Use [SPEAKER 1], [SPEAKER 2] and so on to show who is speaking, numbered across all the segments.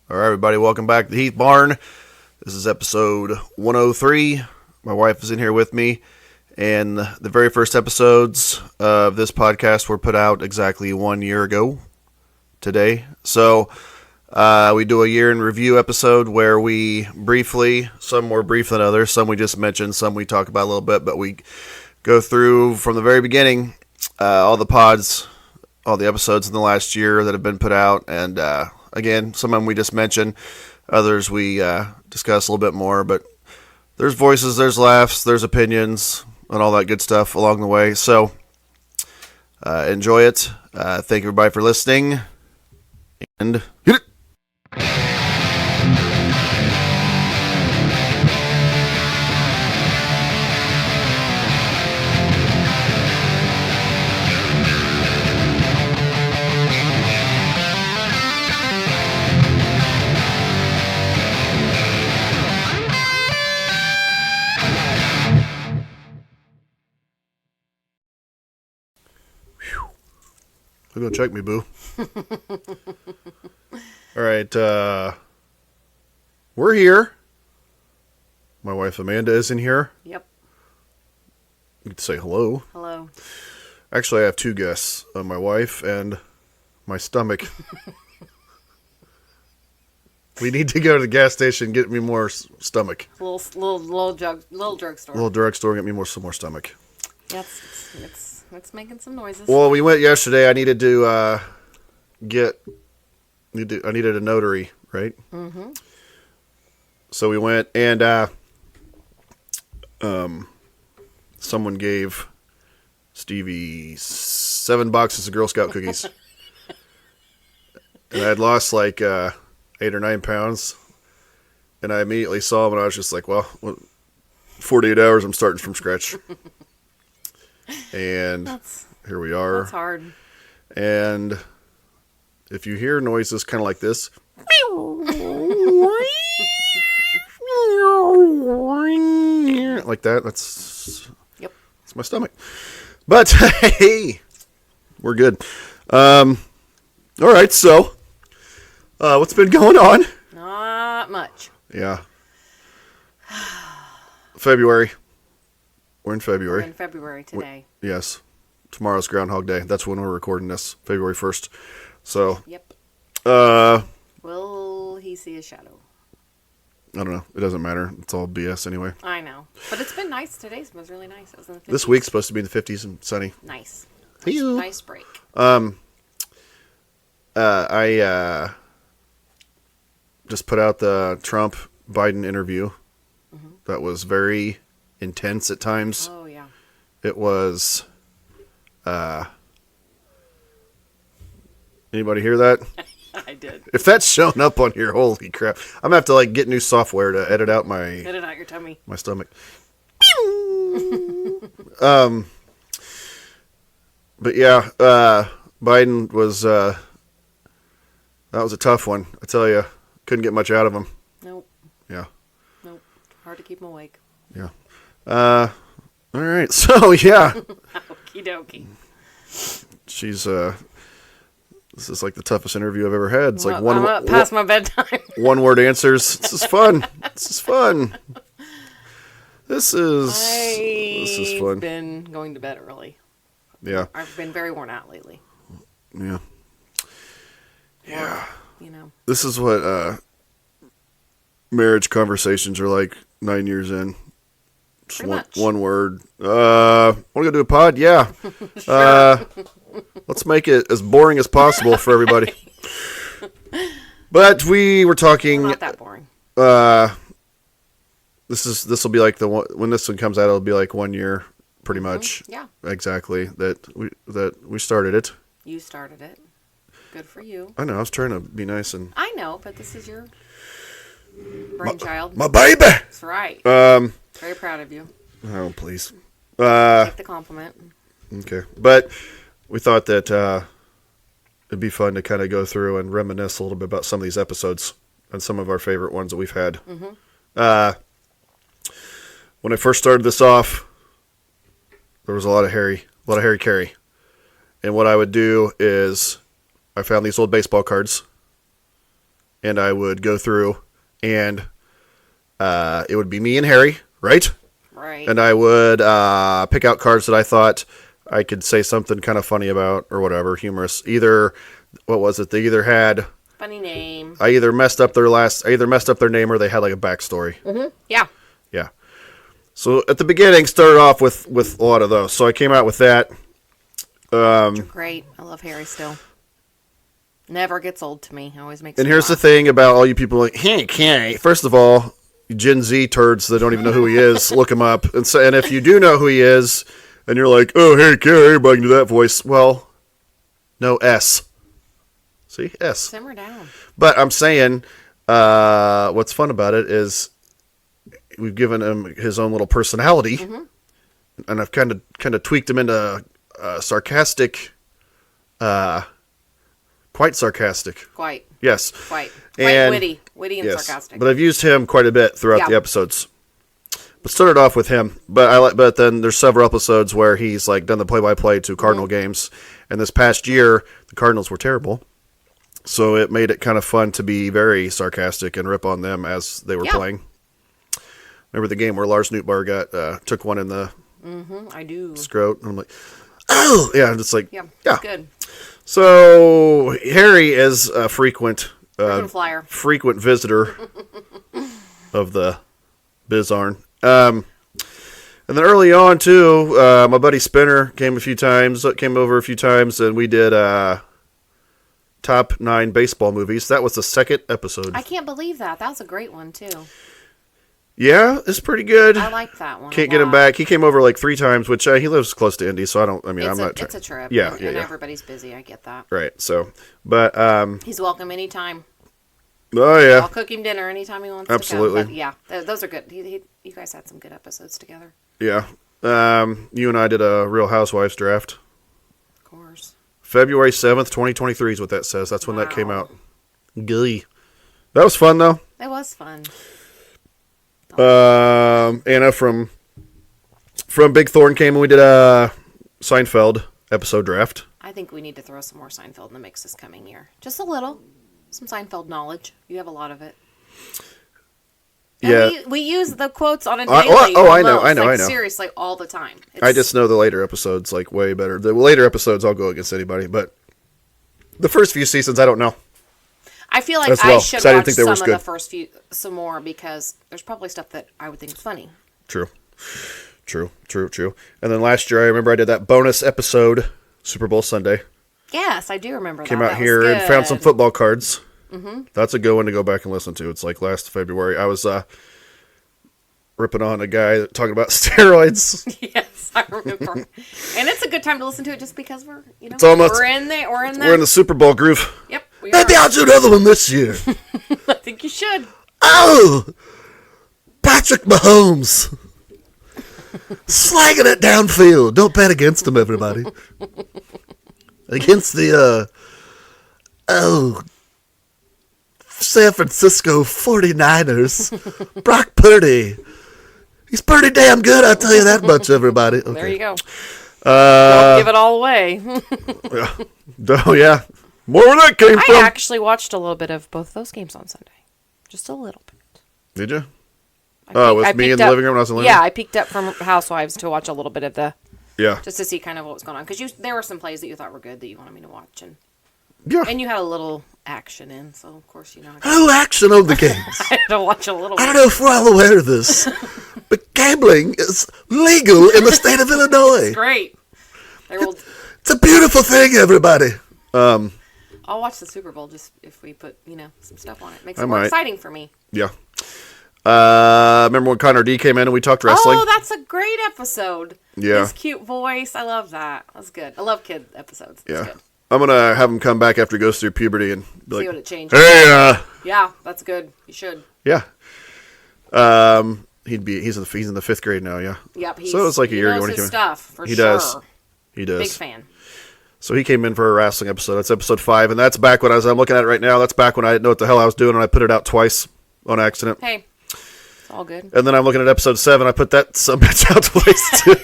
[SPEAKER 1] All right, everybody, welcome back to the Heath Barn. This is episode 103. My wife is in here with me, and the very first episodes of this podcast were put out exactly 1 year ago today. So we do a year in review episode where we briefly, some more brief than others, some we just mentioned, some we talk about a little bit, but we go through from the very beginning all the pods, all the episodes in the last year that have been put out, and again, some of them we just mentioned, others we discuss a little bit more, but there's voices, there's laughs, there's opinions, and all that good stuff along the way. So enjoy it. Thank everybody for listening, and hit it. Go check me, boo. All right, we're here. My wife Amanda is in here.
[SPEAKER 2] Yep.
[SPEAKER 1] You can say hello.
[SPEAKER 2] Hello.
[SPEAKER 1] Actually, I have two guests, my wife and my stomach. We need to go to the gas station and get me more stomach.
[SPEAKER 2] Little drugstore.
[SPEAKER 1] Little drugstore, get me some more stomach.
[SPEAKER 2] Yep. It's making some noises.
[SPEAKER 1] Well, we went yesterday. I needed to I needed a notary, right? Mm-hmm. So we went, and someone gave Stevie 7 boxes of Girl Scout cookies, and I had lost like 8 or 9 pounds, and I immediately saw them, and I was just like, well, 48 hours, I'm starting from scratch. And here we are.
[SPEAKER 2] That's hard.
[SPEAKER 1] And if you hear noises kind of like this, like that, that's my stomach. But hey, we're good. All right, so what's been going on?
[SPEAKER 2] Not much.
[SPEAKER 1] Yeah. February. We're in February.
[SPEAKER 2] We're in February today.
[SPEAKER 1] Yes. Tomorrow's Groundhog Day. That's when we're recording this, February 1st. So.
[SPEAKER 2] Yep.
[SPEAKER 1] Will
[SPEAKER 2] he see a shadow?
[SPEAKER 1] I don't know. It doesn't matter. It's all BS anyway.
[SPEAKER 2] I know. But it's been nice. Today was really nice. It was in the 50s.
[SPEAKER 1] This week's supposed to be in the 50s and sunny.
[SPEAKER 2] Nice.
[SPEAKER 1] Hey-o.
[SPEAKER 2] Nice break.
[SPEAKER 1] I just put out the Trump-Biden interview. Mm-hmm. That was very intense at times.
[SPEAKER 2] Oh, yeah.
[SPEAKER 1] It was, anybody hear that?
[SPEAKER 2] I did.
[SPEAKER 1] If that's showing up on here, holy crap. I'm going to have to get new software to edit out
[SPEAKER 2] your tummy.
[SPEAKER 1] My stomach. But yeah, Biden was, that was a tough one. I tell you, couldn't get much out of him.
[SPEAKER 2] Nope.
[SPEAKER 1] Yeah.
[SPEAKER 2] Nope. Hard to keep him awake.
[SPEAKER 1] Yeah. All right. So, yeah.
[SPEAKER 2] Okie dokie.
[SPEAKER 1] She's, this is like the toughest interview I've ever had. It's like
[SPEAKER 2] I'm up past my bedtime.
[SPEAKER 1] One-word answers. This is fun. This is fun. This is fun.
[SPEAKER 2] I've been going to bed early.
[SPEAKER 1] Yeah.
[SPEAKER 2] I've been very worn out lately.
[SPEAKER 1] Yeah. Yeah.
[SPEAKER 2] You know.
[SPEAKER 1] This is what marriage conversations are like 9 years in. Just one word. Want to go do a pod? Yeah. Let's make it as boring as possible for everybody. But we were talking.
[SPEAKER 2] Not that boring.
[SPEAKER 1] This will be like the one when this one comes out. It'll be like 1 year, pretty much.
[SPEAKER 2] Yeah. Exactly.
[SPEAKER 1] That we started it.
[SPEAKER 2] You started it. Good for you.
[SPEAKER 1] I know. I was trying to be nice and.
[SPEAKER 2] I know, but this is your brainchild.
[SPEAKER 1] My baby.
[SPEAKER 2] That's right. Very proud of you.
[SPEAKER 1] Oh, please.
[SPEAKER 2] Take the compliment.
[SPEAKER 1] Okay. But we thought that it'd be fun to kind of go through and reminisce a little bit about some of these episodes and some of our favorite ones that we've had. Mm-hmm. When I first started this off, there was a lot of Harry Carey. And what I would do is I found these old baseball cards and I would go through, and it would be me and Harry, right?
[SPEAKER 2] Right.
[SPEAKER 1] And I would pick out cards that I thought I could say something kind of funny about or whatever, humorous. Either, what was it? They either had
[SPEAKER 2] Funny name.
[SPEAKER 1] I either messed up their name or they had like a backstory.
[SPEAKER 2] Mm-hmm. Yeah.
[SPEAKER 1] Yeah. So at the beginning, started off with a lot of those. So I came out with that.
[SPEAKER 2] Great. I love Harry still. Never gets old to me. Always makes
[SPEAKER 1] And
[SPEAKER 2] me
[SPEAKER 1] here's the
[SPEAKER 2] laugh.
[SPEAKER 1] thing about all you people like, hey, can't. First of all, Gen Z turds that don't even know who he is, look him up. And if you do know who he is, and you're like, oh, hey, Carrie, everybody can do that voice. Well, no, S. See? S.
[SPEAKER 2] Simmer down.
[SPEAKER 1] But I'm saying, what's fun about it is we've given him his own little personality, and I've kind of tweaked him into sarcastic, quite sarcastic.
[SPEAKER 2] Quite.
[SPEAKER 1] Yes.
[SPEAKER 2] Quite
[SPEAKER 1] And
[SPEAKER 2] witty and sarcastic.
[SPEAKER 1] But I've used him quite a bit throughout the episodes. But started off with him, but then there's several episodes where he's like done the play-by-play to Cardinal games, and this past year the Cardinals were terrible, so it made it kind of fun to be very sarcastic and rip on them as they were playing. Remember the game where Lars Nootbaar took one in the
[SPEAKER 2] I do.
[SPEAKER 1] scrot, and I'm like, oh yeah, just like
[SPEAKER 2] Yeah. Good.
[SPEAKER 1] So Harry is a frequent
[SPEAKER 2] Flyer.
[SPEAKER 1] frequent visitor of the Bizarn. And then early on too, my buddy Spinner came over a few times, and we did top 9 baseball movies. That was the second episode.
[SPEAKER 2] I can't believe that. That was a great one too.
[SPEAKER 1] Yeah, it's pretty good.
[SPEAKER 2] I liked that one.
[SPEAKER 1] Can't get him back. He came over like 3 times, which he lives close to Indy, so I'm not.
[SPEAKER 2] It's a trip.
[SPEAKER 1] Yeah,
[SPEAKER 2] and everybody's busy. I get that.
[SPEAKER 1] Right. So, but
[SPEAKER 2] He's welcome anytime.
[SPEAKER 1] oh yeah,
[SPEAKER 2] I'll cook him dinner anytime he wants.
[SPEAKER 1] Absolutely.
[SPEAKER 2] To come. But yeah, those are good. You guys had some good episodes together.
[SPEAKER 1] yeah. You and I did a Real Housewives draft.
[SPEAKER 2] Of course.
[SPEAKER 1] February 7th, 2023 is what that says. That's when that came
[SPEAKER 2] Wow.
[SPEAKER 1] out. Glee. That was fun though.
[SPEAKER 2] It was fun.
[SPEAKER 1] Anna from Big Thorn came and we did a Seinfeld episode draft.
[SPEAKER 2] I think we need to throw some more Seinfeld in the mix this coming year. Just a little. Some Seinfeld knowledge. You have a lot of it. And
[SPEAKER 1] Yeah.
[SPEAKER 2] we use the quotes on a daily.
[SPEAKER 1] I know.
[SPEAKER 2] Seriously, all the time.
[SPEAKER 1] I just know the later episodes like way better. The later episodes I'll go against anybody, but the first few seasons I don't know.
[SPEAKER 2] I feel like
[SPEAKER 1] as well,
[SPEAKER 2] I should
[SPEAKER 1] 'cause I didn't
[SPEAKER 2] watch
[SPEAKER 1] think they were
[SPEAKER 2] some of
[SPEAKER 1] good.
[SPEAKER 2] the first few some more because there's probably stuff that I would think is funny.
[SPEAKER 1] True. And then last year I remember I did that bonus episode, Super Bowl Sunday.
[SPEAKER 2] Yes, I do remember
[SPEAKER 1] Came
[SPEAKER 2] that.
[SPEAKER 1] out
[SPEAKER 2] That
[SPEAKER 1] here
[SPEAKER 2] was
[SPEAKER 1] and found some
[SPEAKER 2] good.
[SPEAKER 1] football cards. That's a good one to go back and listen to. It's like last February. I was ripping on a guy talking about steroids.
[SPEAKER 2] Yes, I remember. And it's a good time to listen to it just because we're
[SPEAKER 1] almost-
[SPEAKER 2] we're in there. We're in there.
[SPEAKER 1] We're in the Super Bowl groove.
[SPEAKER 2] Yep, we
[SPEAKER 1] Maybe
[SPEAKER 2] are.
[SPEAKER 1] I'll do another one this year.
[SPEAKER 2] I think you should.
[SPEAKER 1] Oh, Patrick Mahomes. Slagging it downfield. Don't bet against him, everybody. Against the, San Francisco 49ers. Brock Purdy. He's pretty damn good, I'll tell you that much, everybody. Okay.
[SPEAKER 2] There you go. Don't give it all away.
[SPEAKER 1] Yeah. Oh, yeah. More where that came
[SPEAKER 2] I
[SPEAKER 1] from.
[SPEAKER 2] actually watched a little bit of both those games on Sunday. Just a little bit.
[SPEAKER 1] Did you?
[SPEAKER 2] I
[SPEAKER 1] with me in
[SPEAKER 2] peeked
[SPEAKER 1] the
[SPEAKER 2] up-
[SPEAKER 1] living room when I was in the living
[SPEAKER 2] Yeah,
[SPEAKER 1] room?
[SPEAKER 2] I peeked up from Housewives to watch a little bit of
[SPEAKER 1] Yeah.
[SPEAKER 2] just to see kind of what was going on. Because there were some plays that you thought were good that you wanted me to watch.
[SPEAKER 1] Yeah.
[SPEAKER 2] And you had a little action in, so of course,
[SPEAKER 1] No action on the games.
[SPEAKER 2] I had to watch a little
[SPEAKER 1] I don't
[SPEAKER 2] bit.
[SPEAKER 1] know if we're all aware of this, but gambling is legal in the state of Illinois.
[SPEAKER 2] Great. They will,
[SPEAKER 1] It's a beautiful thing, everybody.
[SPEAKER 2] I'll watch the Super Bowl just if we put, some stuff on it. Makes it more
[SPEAKER 1] might.
[SPEAKER 2] exciting for me.
[SPEAKER 1] Yeah. Remember when Connor D came in and we talked wrestling?
[SPEAKER 2] Oh, that's a great episode.
[SPEAKER 1] Yeah.
[SPEAKER 2] His cute voice. I love that. That's good. I love kid episodes. That's
[SPEAKER 1] Yeah.
[SPEAKER 2] good.
[SPEAKER 1] I'm going to have him come back after he goes through puberty and be
[SPEAKER 2] See
[SPEAKER 1] like,
[SPEAKER 2] what it changes.
[SPEAKER 1] hey,
[SPEAKER 2] Yeah, that's good. You should.
[SPEAKER 1] yeah. He's in the 5th grade now, yeah.
[SPEAKER 2] Yep.
[SPEAKER 1] So it's like a
[SPEAKER 2] he
[SPEAKER 1] year
[SPEAKER 2] knows
[SPEAKER 1] when he
[SPEAKER 2] his
[SPEAKER 1] came in.
[SPEAKER 2] stuff, for
[SPEAKER 1] He
[SPEAKER 2] sure.
[SPEAKER 1] does. He does.
[SPEAKER 2] Big fan.
[SPEAKER 1] So he came in for a wrestling episode. That's episode 5, and that's back when I'm looking at it right now. That's back when I didn't know what the hell I was doing, and I put it out twice on accident.
[SPEAKER 2] Hey, it's all good.
[SPEAKER 1] And then I'm looking at episode 7. I put that some bitch out twice too.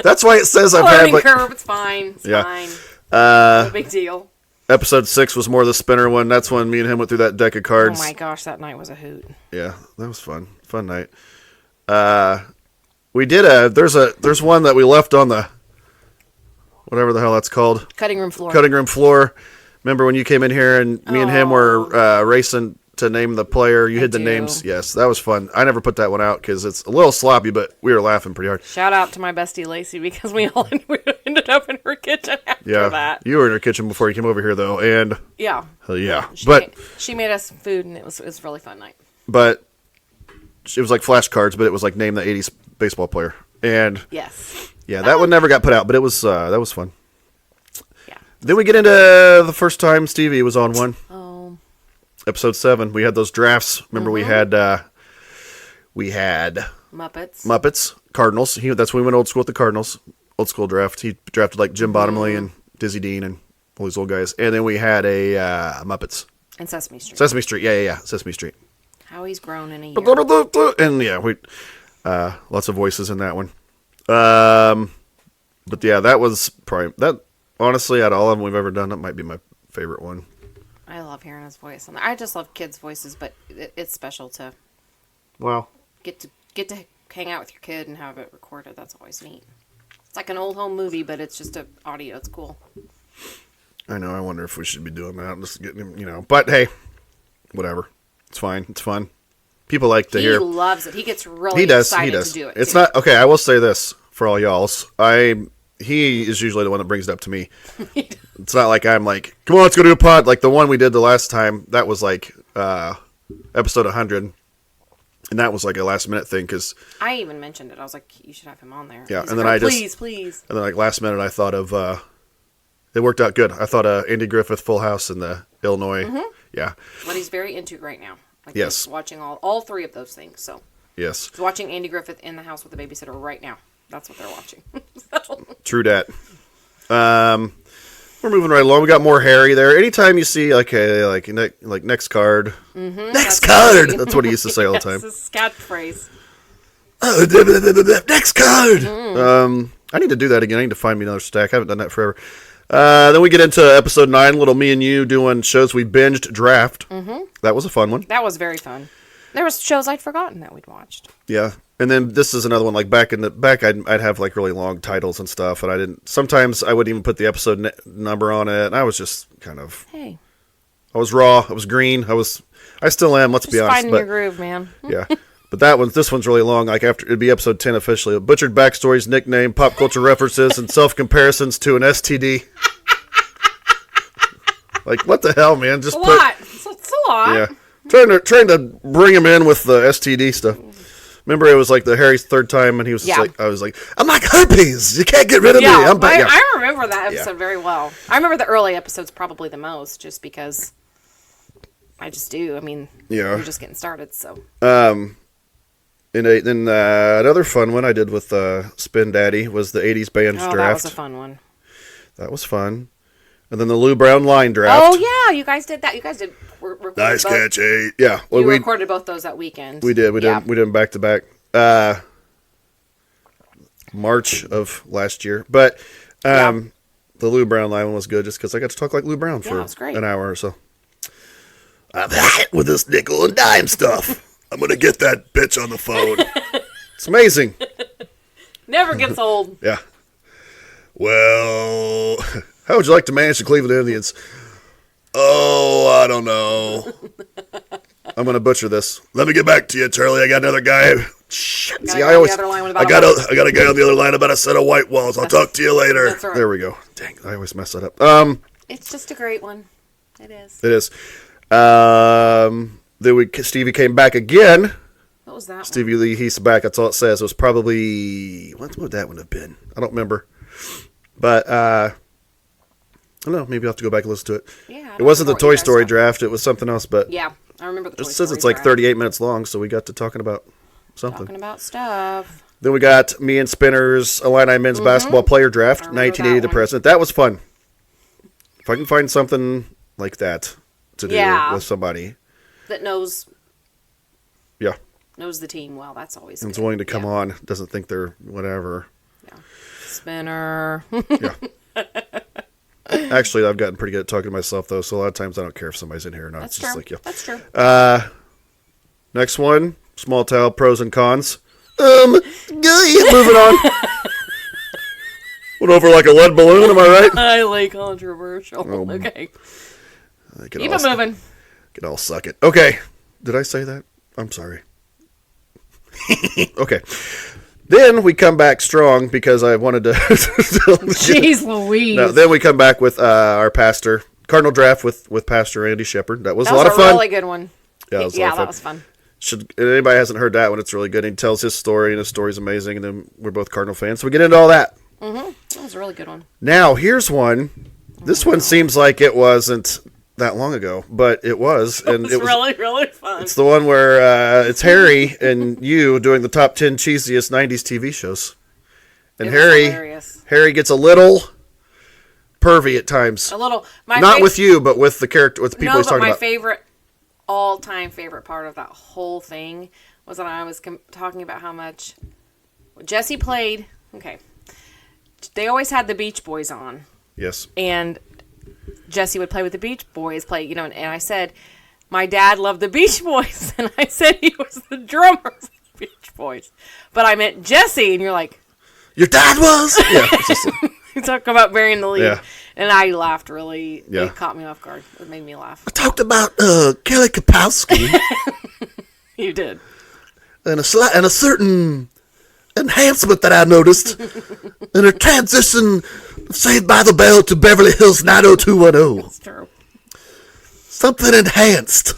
[SPEAKER 1] That's why it says I've had
[SPEAKER 2] Learning
[SPEAKER 1] like
[SPEAKER 2] curve. It's fine. It's
[SPEAKER 1] Yeah.
[SPEAKER 2] fine. No big deal.
[SPEAKER 1] Episode 6 was more the spinner one. That's when me and him went through that deck of cards.
[SPEAKER 2] Oh my gosh, that night was a hoot.
[SPEAKER 1] Yeah, that was fun. Fun night. We did there's one that we left on the whatever the hell that's called.
[SPEAKER 2] Cutting room floor.
[SPEAKER 1] Cutting room floor. Remember when you came in here and me and him were racing to name the player? You hid the names. Yes, that was fun. I never put that one out because it's a little sloppy, but we were laughing pretty hard.
[SPEAKER 2] Shout out to my bestie Lacey because we all ended up in her kitchen after that.
[SPEAKER 1] You were in her kitchen before you came over here, though, and
[SPEAKER 2] yeah,
[SPEAKER 1] hell yeah.
[SPEAKER 2] She made us food, and it was a really fun night.
[SPEAKER 1] But it was like flashcards, but it was like name the '80s baseball player, and
[SPEAKER 2] yes,
[SPEAKER 1] yeah, that one never got put out, but it was that was fun.
[SPEAKER 2] Yeah.
[SPEAKER 1] Then we get into the first time Stevie was on one.
[SPEAKER 2] Oh.
[SPEAKER 1] Episode 7, we had those drafts. Remember, we had Muppets, Cardinals. That's when we went old school with the Cardinals. Old school draft. He drafted like Jim Bottomley and Dizzy Dean and all these old guys. And then we had a Muppets.
[SPEAKER 2] And Sesame Street.
[SPEAKER 1] Sesame Street, yeah. Sesame Street.
[SPEAKER 2] How he's grown in a year.
[SPEAKER 1] And yeah, we lots of voices in that one. But yeah, that was probably that. Honestly, out of all of them we've ever done, that might be my favorite one.
[SPEAKER 2] I love hearing his voice. I just love kids' voices, but it's special to get to hang out with your kid and have it recorded. That's always neat. It's like an old home movie, but it's just a audio. It's cool.
[SPEAKER 1] I know. I wonder if we should be doing that. Just getting him, But hey, whatever. It's fine. It's fun. People like to hear.
[SPEAKER 2] He loves it. He gets really excited to do it.
[SPEAKER 1] It's not okay. I will say this for all y'all's. He is usually the one that brings it up to me. It's not like I'm like, come on, let's go do a pod. Like the one we did the last time, that was like episode 100. And that was like a last minute thing because
[SPEAKER 2] I even mentioned it. I was like, you should have him on there.
[SPEAKER 1] Yeah,
[SPEAKER 2] He's
[SPEAKER 1] and
[SPEAKER 2] like,
[SPEAKER 1] then
[SPEAKER 2] please.
[SPEAKER 1] And then like last minute I thought of, it worked out good. I thought Andy Griffith, Full House in the Illinois. Mm-hmm. Yeah.
[SPEAKER 2] What he's very into right now. Like
[SPEAKER 1] yes.
[SPEAKER 2] He's watching all 3 of those things. So
[SPEAKER 1] yes.
[SPEAKER 2] He's watching Andy Griffith in the house with the babysitter right now. That's what they're watching.
[SPEAKER 1] True dat. We're moving right along. We got more Harry there. Anytime you see like next card.
[SPEAKER 2] Mm-hmm.
[SPEAKER 1] Next card. That's what he used to say all the time.
[SPEAKER 2] That's his catchphrase.
[SPEAKER 1] Next card. I need to do that again. I need to find me another stack. I haven't done that forever. Then we get into episode 9, little me and you doing shows we binged draft. Mm-hmm. That was a fun one.
[SPEAKER 2] That was very fun. There was shows I'd forgotten that we'd watched.
[SPEAKER 1] Yeah. And then this is another one, like back I'd have like really long titles and stuff, and sometimes I wouldn't even put the episode number on it, and I was just kind of,
[SPEAKER 2] I
[SPEAKER 1] was raw, I was green, I still am, let's be honest.
[SPEAKER 2] Finding your groove, man.
[SPEAKER 1] Yeah. But this one's really long, like it'd be episode 10 officially. Butchered backstories, nickname, pop culture references, and self-comparisons to an STD. Like, what the hell, man? Just
[SPEAKER 2] it's a lot.
[SPEAKER 1] Yeah. Trying to bring him in with the STD stuff. Remember, it was like the Harry's 3rd time, and he was just like, I was like, I'm like herpes. You can't get rid of me. I'm back.
[SPEAKER 2] I remember that episode very well. I remember the early episodes probably the most, just because I just do. I mean, we're just getting started, so.
[SPEAKER 1] And then another fun one I did with Spin Daddy was the 80s bands draft.
[SPEAKER 2] That was a fun one.
[SPEAKER 1] That was fun. And then the Lou Brown line draft.
[SPEAKER 2] Oh, yeah. You guys did that. You guys did.
[SPEAKER 1] Nice catch, 8. Yeah.
[SPEAKER 2] Well, we recorded both those that weekend.
[SPEAKER 1] We did. We did them back to back. March of last year. But the Lou Brown line one was good just because I got to talk like Lou Brown for an hour or so. I've had it with this nickel and dime stuff. I'm going to get that bitch on the phone. It's amazing.
[SPEAKER 2] Never gets old.
[SPEAKER 1] Yeah. Well, how would you like to manage the Cleveland Indians? Oh, I don't know. I'm going to butcher this. Let me get back to you, Charlie. I got another guy. Shit. See, I got a guy on the other line about a set of white walls. I'll talk to you later.
[SPEAKER 2] That's right.
[SPEAKER 1] There we go. Dang, I always mess that up.
[SPEAKER 2] It's just a great one. It is.
[SPEAKER 1] It is. Then Stevie came back again.
[SPEAKER 2] What was that?
[SPEAKER 1] Stevie Lee, he's back. That's all it says. It was probably, what would that one have been? I don't remember. But I don't know. Maybe I'll have to go back and listen to it.
[SPEAKER 2] Yeah.
[SPEAKER 1] It wasn't the Toy Story draft. It was something else. But
[SPEAKER 2] yeah, I remember the Toy Story.
[SPEAKER 1] It says it's like 38 minutes long, so we got to talking about something.
[SPEAKER 2] Talking about stuff.
[SPEAKER 1] Then we got me and Spinner's Illini men's basketball player draft, 1980 to present. That was fun. If I can find something like that to do with somebody
[SPEAKER 2] that knows.
[SPEAKER 1] Yeah.
[SPEAKER 2] Knows the team well. That's always
[SPEAKER 1] and is willing to come on. Doesn't think they're whatever.
[SPEAKER 2] Yeah. Spinner.
[SPEAKER 1] Yeah. Actually, I've gotten pretty good at talking to myself, though, so a lot of times I don't care if somebody's in here or not.
[SPEAKER 2] That's
[SPEAKER 1] It's just
[SPEAKER 2] true.
[SPEAKER 1] like, yeah.
[SPEAKER 2] That's true.
[SPEAKER 1] Next one, small towel, pros and cons. Moving on. Went over like a lead balloon, am I right?
[SPEAKER 2] Highly controversial. Okay.
[SPEAKER 1] Keep
[SPEAKER 2] it moving.
[SPEAKER 1] Can all suck it. Okay. Did I say that? I'm sorry. Okay. Then we come back strong because I wanted to.
[SPEAKER 2] Jeez Louise.
[SPEAKER 1] No, then we come back with our pastor. Cardinal Draft with Pastor Andy Shepard. That was a lot of fun.
[SPEAKER 2] That was a really good one.
[SPEAKER 1] Yeah,
[SPEAKER 2] that was fun.
[SPEAKER 1] If anybody hasn't heard that one, it's really good. He tells his story, and his story's amazing, and then we're both Cardinal fans, so we get into all that.
[SPEAKER 2] Mm-hmm. That was a really good one.
[SPEAKER 1] Now, here's one. This one seems like it wasn't that long ago, but it was. And it was
[SPEAKER 2] really, really fun.
[SPEAKER 1] It's the one where it's Harry and you doing the top 10 cheesiest 90s TV shows. And Harry gets a little pervy at times.
[SPEAKER 2] A little.
[SPEAKER 1] Not with you, but with the character, with the people he's talking about.
[SPEAKER 2] My all-time favorite part of that whole thing was when I was talking about how much Jesse played. Okay. They always had the Beach Boys on.
[SPEAKER 1] Yes.
[SPEAKER 2] And Jesse would play with the Beach Boys, and I said, my dad loved the Beach Boys. And I said he was the drummer for the Beach Boys. But I meant Jesse, and you're like...
[SPEAKER 1] Your dad was? Yeah.
[SPEAKER 2] You talk about burying the lead.
[SPEAKER 1] Yeah.
[SPEAKER 2] And I laughed really.
[SPEAKER 1] Yeah.
[SPEAKER 2] It caught me off guard. It made me laugh.
[SPEAKER 1] I talked about Kelly Kapowski.
[SPEAKER 2] You did.
[SPEAKER 1] And a certain enhancement that I noticed in her transition of Saved by the Bell to Beverly Hills 90210.
[SPEAKER 2] That's true.
[SPEAKER 1] Something enhanced.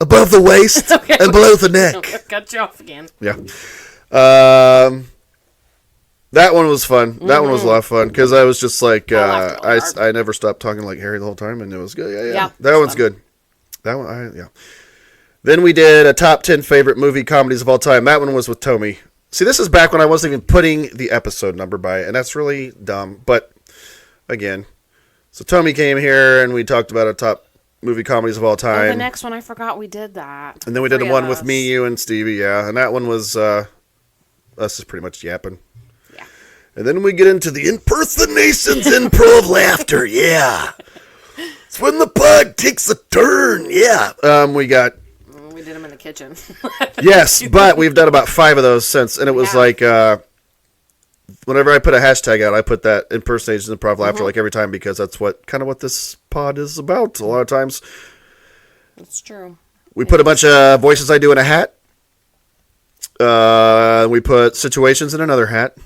[SPEAKER 1] Above the waist and below the neck.
[SPEAKER 2] Cut you off again.
[SPEAKER 1] Yeah. That one was fun. That one was a lot of fun because I was just like, I never stopped talking like Harry the whole time, and it was good. Yeah. That one's good. That one, yeah. Then we did a top 10 favorite movie comedies of all time. That one was with Tommy. See, this is back when I wasn't even putting the episode number by it, and that's really dumb. But, again, so Tommy came here, and we talked about a top movie comedies of all time.
[SPEAKER 2] The next one, I forgot we did that.
[SPEAKER 1] And then we did one with me, you, and Stevie, yeah. And that one was us just pretty much yapping.
[SPEAKER 2] Yeah.
[SPEAKER 1] And then we get into the impersonations improv laughter, yeah. It's when the pug takes a turn, yeah. We
[SPEAKER 2] did them in the kitchen.
[SPEAKER 1] Yes, but we've done about 5 of those since, and it was like whenever I put a hashtag out, I put that impersonations improv laughter like every time because that's what this pod is about a lot of times.
[SPEAKER 2] That's true.
[SPEAKER 1] We put a bunch of voices I do in a hat. We put situations in another hat.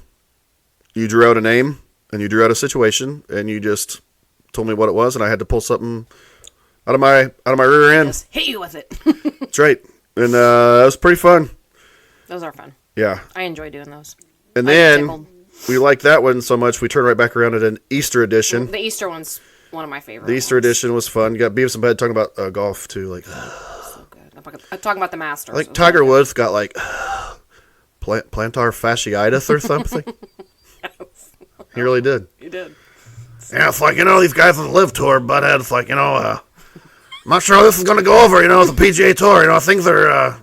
[SPEAKER 1] You drew out a name, and you drew out a situation, and you just told me what it was, and I had to pull something out of my rear end.
[SPEAKER 2] Just hit you with it.
[SPEAKER 1] That's right. And it was pretty fun.
[SPEAKER 2] Those are fun.
[SPEAKER 1] Yeah.
[SPEAKER 2] I enjoy doing those.
[SPEAKER 1] And then we liked that one so much, we turned right back around at an Easter edition.
[SPEAKER 2] The Easter one's one of my favorites.
[SPEAKER 1] The Easter edition was fun. You got Beavis and Bud talking about golf, too. Like,
[SPEAKER 2] so good. I'm talking about the Masters.
[SPEAKER 1] Like Tiger Woods got, like, plantar fasciitis or something. Yes. He really did.
[SPEAKER 2] He did.
[SPEAKER 1] Yeah, it's like, these guys on the Live Tour, Butthead, it's like, I'm not sure how this is going to go over, the PGA Tour, things are,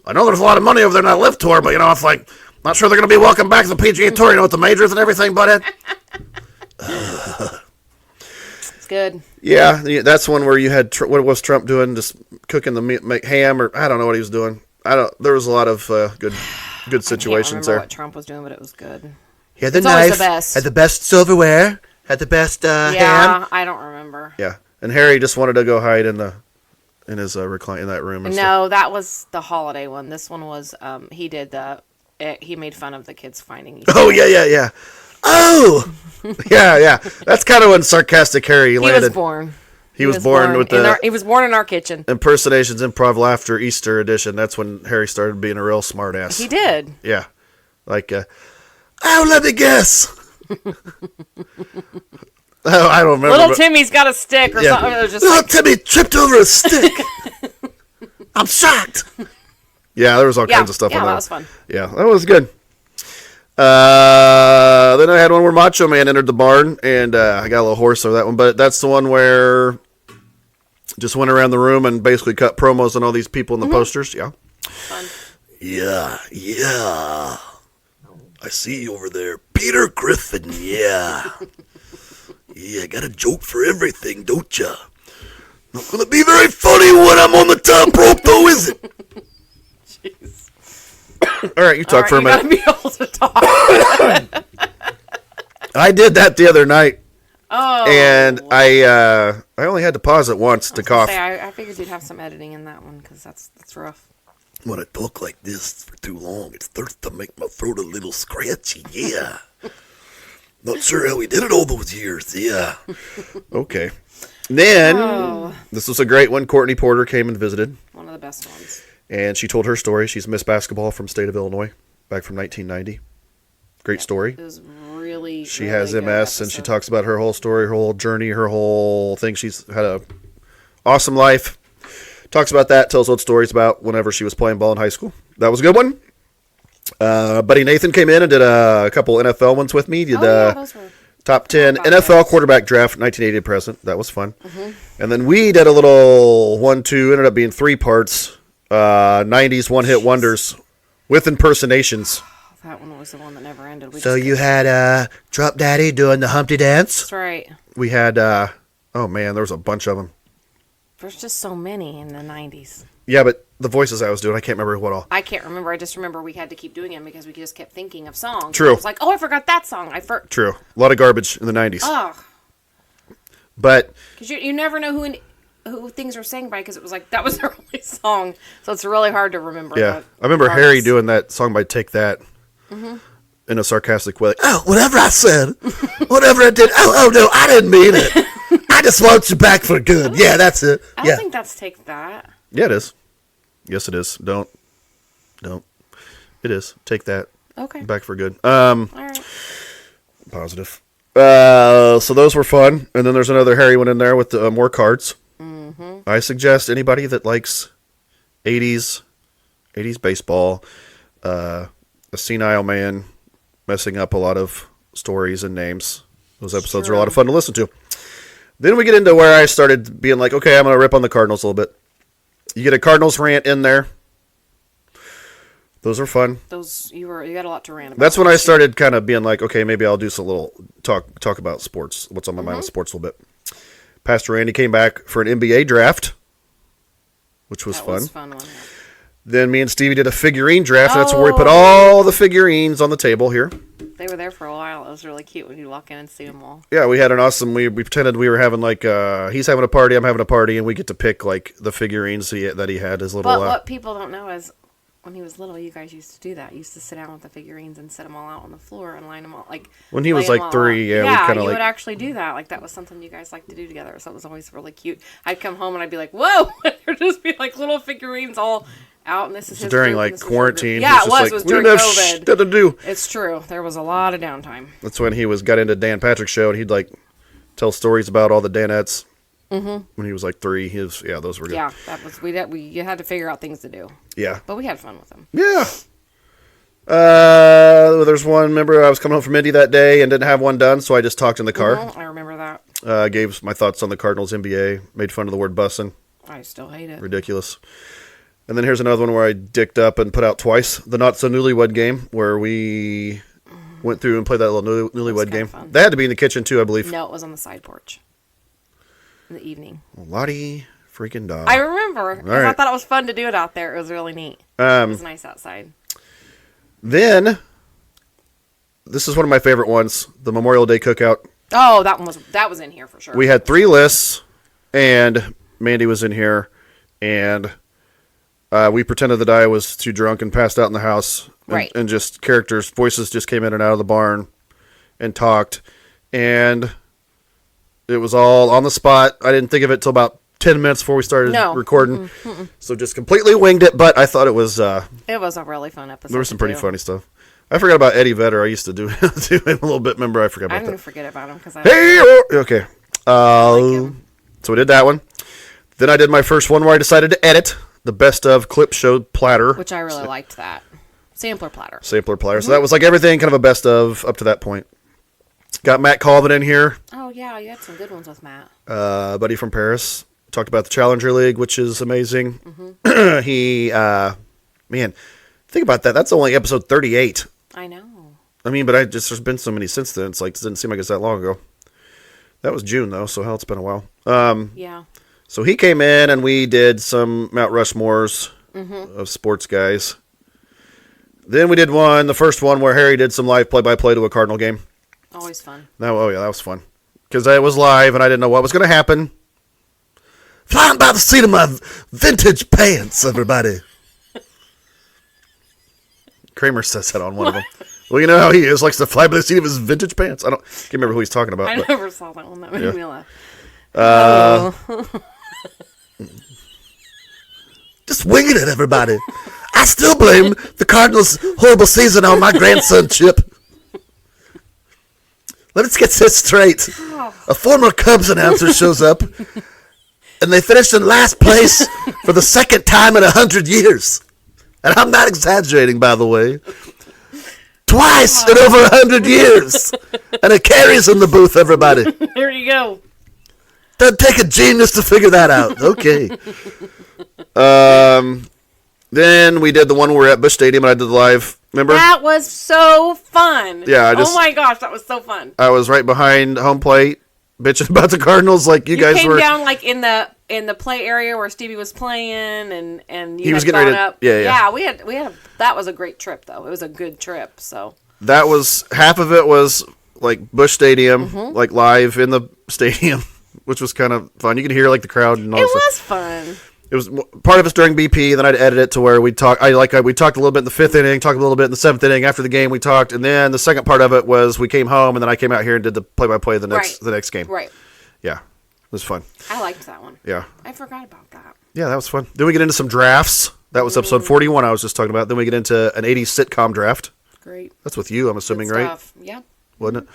[SPEAKER 1] I know there's a lot of money over there in that Live Tour, but, it's like, not sure they're going to be welcome back to the PGA Tour, with the majors and everything, Butthead.
[SPEAKER 2] It's good.
[SPEAKER 1] Yeah, that's one where you had, what was Trump doing, just cooking the meat, make ham, or I don't know what he was doing. There was a lot of good situations there.
[SPEAKER 2] I can't remember what Trump was doing, but it was good.
[SPEAKER 1] He had the
[SPEAKER 2] it's
[SPEAKER 1] knife,
[SPEAKER 2] the best.
[SPEAKER 1] had the best silverware, had the best ham.
[SPEAKER 2] Yeah, I don't remember.
[SPEAKER 1] Yeah, and Harry just wanted to go hide in his recline in that room.
[SPEAKER 2] No, that was the holiday one. This one was he made fun of the kids finding each other.
[SPEAKER 1] Oh yeah. Oh, yeah. That's kind of when sarcastic Harry landed.
[SPEAKER 2] He was born.
[SPEAKER 1] He was born with
[SPEAKER 2] he was born in our kitchen.
[SPEAKER 1] Impersonations, improv laughter, Easter edition. That's when Harry started being a real smart ass.
[SPEAKER 2] He did.
[SPEAKER 1] Yeah, like. Let me guess. I don't remember.
[SPEAKER 2] Little Timmy's got a stick or something.
[SPEAKER 1] Little Timmy tripped over a stick. I'm shocked. Yeah, there was all kinds of stuff on that.
[SPEAKER 2] Yeah, that was fun.
[SPEAKER 1] Yeah, that was good. Then I had one where Macho Man entered the barn, and I got a little hoarse over that one, but that's the one where just went around the room and basically cut promos on all these people in the posters. Yeah.
[SPEAKER 2] Fun.
[SPEAKER 1] Yeah. I see you over there. Peter Griffin, yeah. Yeah, got a joke for everything, don't ya? Not gonna be very funny when I'm on the top rope, though, is it?
[SPEAKER 2] Jeez.
[SPEAKER 1] All right, you talk for a minute.
[SPEAKER 2] You gotta be able to talk.
[SPEAKER 1] I did that the other night.
[SPEAKER 2] Oh.
[SPEAKER 1] And I only had to pause it once to cough.
[SPEAKER 2] I figured you'd have some editing in that one, because that's rough.
[SPEAKER 1] When I talk like this for too long, it starts to make my throat a little scratchy, yeah. Not sure how we did it all those years, yeah. Okay. Then, this was a great one. Courtney Porter came and visited.
[SPEAKER 2] One of the best ones.
[SPEAKER 1] And she told her story. She's Miss Basketball from state of Illinois, back from 1990. Great story.
[SPEAKER 2] It was really,
[SPEAKER 1] She has MS, and she talks about her whole story, her whole journey, her whole thing. She's had a awesome life. Talks about that, tells old stories about whenever she was playing ball in high school. That was a good one. Buddy Nathan came in and did a couple NFL ones with me. Did
[SPEAKER 2] those were
[SPEAKER 1] top 10 NFL quarterback draft 1980 to present. That was fun. Mm-hmm. And then we did a little 1-2, ended up being 3 parts, 90s one-hit wonders with impersonations.
[SPEAKER 2] That one was the one that never ended.
[SPEAKER 1] So you had Drop Daddy doing the Humpty Dance.
[SPEAKER 2] That's right.
[SPEAKER 1] We had, oh man, there was a bunch of them.
[SPEAKER 2] There's just so many in the 90s.
[SPEAKER 1] Yeah, but the voices I was doing, I can't remember what all.
[SPEAKER 2] I can't remember. I just remember we had to keep doing them because we just kept thinking of songs.
[SPEAKER 1] True.
[SPEAKER 2] I was like, oh, I forgot that song.
[SPEAKER 1] True. A lot of garbage in the 90s.
[SPEAKER 2] Ugh.
[SPEAKER 1] But.
[SPEAKER 2] Because you never know who things are sang by, because it was like, that was their only song. So it's really hard to remember.
[SPEAKER 1] Yeah. I remember Harry doing that song by Take That. Mm-hmm. In a sarcastic way. Oh, whatever I said. Whatever I did. Oh, no, I didn't mean it. I just want you back for good. Yeah, that's it.
[SPEAKER 2] I don't think that's Take That.
[SPEAKER 1] Yeah, it is. Yes, it is. Don't. It is. Take That.
[SPEAKER 2] Okay.
[SPEAKER 1] Back for good.
[SPEAKER 2] All right.
[SPEAKER 1] Positive. So those were fun. And then there's another Harry one in there with more cards. Mm-hmm. I suggest anybody that likes 80s baseball, a senile man messing up a lot of stories and names. Those episodes are a lot of fun to listen to. Then we get into where I started being like, okay, I'm going to rip on the Cardinals a little bit. You get a Cardinals rant in there. Those are fun.
[SPEAKER 2] You got a lot to rant about.
[SPEAKER 1] That's when I started kind of being like, okay, maybe I'll do some little talk about sports. What's on my mind with sports a little bit. Pastor Randy came back for an NBA draft, which was fun.
[SPEAKER 2] That was fun one.
[SPEAKER 1] Then me and Stevie did a figurine draft. And that's where we put all the figurines on the table here.
[SPEAKER 2] They were there for a while. It was really cute when you walk in and see them all.
[SPEAKER 1] Yeah, we had an awesome. We pretended we were having like he's having a party, I'm having a party, and we get to pick like the figurines that he had his little.
[SPEAKER 2] But what people don't know is, when he was little, you guys used to do that. You used to sit down with the figurines and set them all out on the floor and line them all like.
[SPEAKER 1] When he was like 3,
[SPEAKER 2] we
[SPEAKER 1] kind of
[SPEAKER 2] would actually do that. Like that was something you guys liked to do together. So it was always really cute. I'd come home and I'd be like, "Whoa!" There'd just be like little figurines all out, and this is his
[SPEAKER 1] during
[SPEAKER 2] group,
[SPEAKER 1] like quarantine.
[SPEAKER 2] Yeah, it was.
[SPEAKER 1] Like,
[SPEAKER 2] It was during COVID.
[SPEAKER 1] To do.
[SPEAKER 2] It's true. There was a lot of downtime.
[SPEAKER 1] That's when he got into Dan Patrick's show, and he'd like tell stories about all the Danettes. Mm-hmm. When he was like 3, those were good.
[SPEAKER 2] Yeah, that was you had to figure out things to do.
[SPEAKER 1] Yeah,
[SPEAKER 2] but we had fun with them.
[SPEAKER 1] Yeah. There's one. Remember, I was coming home from Indy that day and didn't have one done, so I just talked in the car.
[SPEAKER 2] Mm-hmm, I remember that.
[SPEAKER 1] Gave my thoughts on the Cardinals NBA. Made fun of the word bussin'.
[SPEAKER 2] I still hate it.
[SPEAKER 1] Ridiculous. And then here's another one where I dicked up and put out twice. The Not So Newlywed Game, where we went through and played that little newlywed game.
[SPEAKER 2] Fun.
[SPEAKER 1] That had to be in the kitchen, too, I believe.
[SPEAKER 2] No, it was on the side porch. In the evening.
[SPEAKER 1] Lottie freaking dog.
[SPEAKER 2] I remember.
[SPEAKER 1] Right.
[SPEAKER 2] I thought it was fun to do it out there. It was really neat. It was nice outside.
[SPEAKER 1] Then, this is one of my favorite ones, the Memorial Day Cookout.
[SPEAKER 2] Oh, that was in here for sure.
[SPEAKER 1] We had 3 lists, and Mandy was in here, and we pretended that I was too drunk and passed out in the house.
[SPEAKER 2] Right.
[SPEAKER 1] And just voices just came in and out of the barn and talked. And it was all on the spot. I didn't think of it till about 10 minutes before we started recording. Mm-mm. So just completely winged it, but I thought it was...
[SPEAKER 2] it was a really fun episode.
[SPEAKER 1] There was some pretty funny stuff. I forgot about Eddie Vedder. I used to do him a little bit. Remember, I forgot about that.
[SPEAKER 2] I didn't forget about him because
[SPEAKER 1] okay.
[SPEAKER 2] like him.
[SPEAKER 1] So we did that one. Then I did my first one where I decided to edit the best of clip show platter.
[SPEAKER 2] Which I really liked that. Sampler platter.
[SPEAKER 1] Mm-hmm. So that was like everything kind of a best of up to that point. Got Matt Colvin in here.
[SPEAKER 2] Oh, yeah. You had some good ones with Matt.
[SPEAKER 1] Buddy from Paris. Talked about the Challenger League, which is amazing. Mm-hmm. He, man, think about that. That's only episode 38.
[SPEAKER 2] I know.
[SPEAKER 1] I mean, but there's been so many since then. It's like, it didn't seem like it's that long ago. That was June, though, so hell, it's been a while.
[SPEAKER 2] Yeah.
[SPEAKER 1] So he came in, and we did some Mount Rushmores of sports guys. Then we did the first one, where Harry did some live play-by-play to a Cardinal game.
[SPEAKER 2] Always fun.
[SPEAKER 1] That was fun. Because it was live, and I didn't know what was going to happen. Flying by the seat of my vintage pants, everybody. Kramer says that on one of them. Well, you know how he is, likes to fly by the seat of his vintage pants. I can't remember who he's talking about.
[SPEAKER 2] I never saw that one. That made me laugh.
[SPEAKER 1] Just winging it, everybody. I still blame the Cardinals' horrible season on my grandson, Chip. Let's get this straight. A former Cubs announcer shows up, and they finished in last place for the second time in 100 years. And I'm not exaggerating, by the way. Twice in over 100 years. And it carries in the booth, everybody.
[SPEAKER 2] There you go.
[SPEAKER 1] Doesn't take a genius to figure that out. Okay. Then we did the one where we were at Busch Stadium, and I did the live. Remember?
[SPEAKER 2] That was so fun.
[SPEAKER 1] Yeah.
[SPEAKER 2] Oh my gosh, that was so fun.
[SPEAKER 1] I was right behind home plate, bitching about the Cardinals like you guys
[SPEAKER 2] came
[SPEAKER 1] were.
[SPEAKER 2] Down like in the play area where Stevie was playing, and you
[SPEAKER 1] he was
[SPEAKER 2] had
[SPEAKER 1] getting ready to,
[SPEAKER 2] up.
[SPEAKER 1] Yeah.
[SPEAKER 2] We had that was a great trip though. It was a good trip. So
[SPEAKER 1] that was half of it was like Busch Stadium, like live in the stadium, which was kind of fun. You could hear like the crowd and all.
[SPEAKER 2] It was fun.
[SPEAKER 1] It was part of it's during BP. Then I'd edit it to where we talk. We talked a little bit in the 5th inning, talked a little bit in the 7th inning. After the game, we talked, and then the second part of it was we came home, and then I came out here and did the play-by-play the next game.
[SPEAKER 2] Right.
[SPEAKER 1] Yeah, it was fun.
[SPEAKER 2] I liked that one.
[SPEAKER 1] Yeah.
[SPEAKER 2] I forgot about that.
[SPEAKER 1] Yeah, that was fun. Then we get into some drafts. That was episode 41 I was just talking about. Then we get into an 80s sitcom draft.
[SPEAKER 2] Great.
[SPEAKER 1] That's with you, I'm assuming,
[SPEAKER 2] Good
[SPEAKER 1] right?
[SPEAKER 2] stuff. Yeah.
[SPEAKER 1] Wasn't it?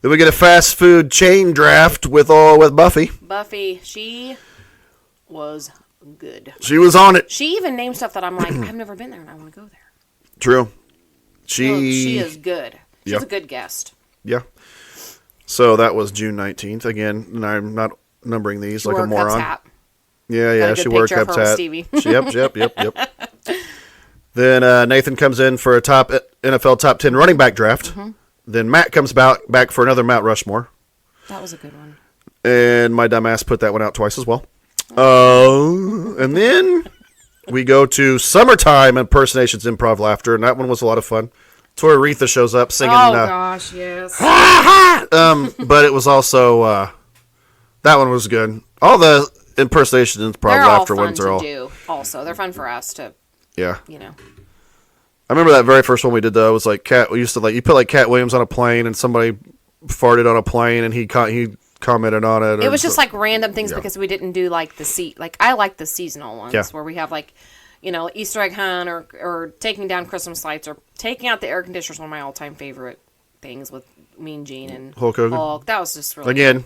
[SPEAKER 1] Then we get a fast food chain draft with Buffy.
[SPEAKER 2] Buffy, she was good.
[SPEAKER 1] She was on it.
[SPEAKER 2] She even named stuff that I'm like, I've never been there and I want to go there.
[SPEAKER 1] True.
[SPEAKER 2] She is good. She's a good guest.
[SPEAKER 1] Yeah. So that was June 19th. Again, and I'm not numbering these
[SPEAKER 2] She
[SPEAKER 1] like
[SPEAKER 2] wore
[SPEAKER 1] a moron.
[SPEAKER 2] Cubs hat.
[SPEAKER 1] Yeah, she wore a
[SPEAKER 2] picture of
[SPEAKER 1] Cubs
[SPEAKER 2] her with
[SPEAKER 1] hat.
[SPEAKER 2] Stevie.
[SPEAKER 1] Yep. Then Nathan comes in for a NFL top 10 running back draft. Then Matt comes back for another Mount Rushmore.
[SPEAKER 2] That was a good one.
[SPEAKER 1] And my dumbass put that one out twice as well. And then we go to Summertime Impersonations Improv Laughter, and that one was a lot of fun. It's where Aretha shows up singing.
[SPEAKER 2] Oh, gosh, yes.
[SPEAKER 1] But it was also, that one was good. All the impersonation improv laughter ones are all.
[SPEAKER 2] They're all fun to do, also. They're fun for us to,
[SPEAKER 1] yeah.
[SPEAKER 2] I
[SPEAKER 1] remember that very first one we did, though. It was like you put like Cat Williams on a plane, and somebody farted on a plane, and he commented on it.
[SPEAKER 2] It was just like random things because we didn't do like I like the seasonal ones where we have like, Easter egg hunt or taking down Christmas lights or taking out the air conditioners. One of my all-time favorite things with Mean Gene and
[SPEAKER 1] Hulk Hogan.
[SPEAKER 2] Hulk. That was just really
[SPEAKER 1] again. Good.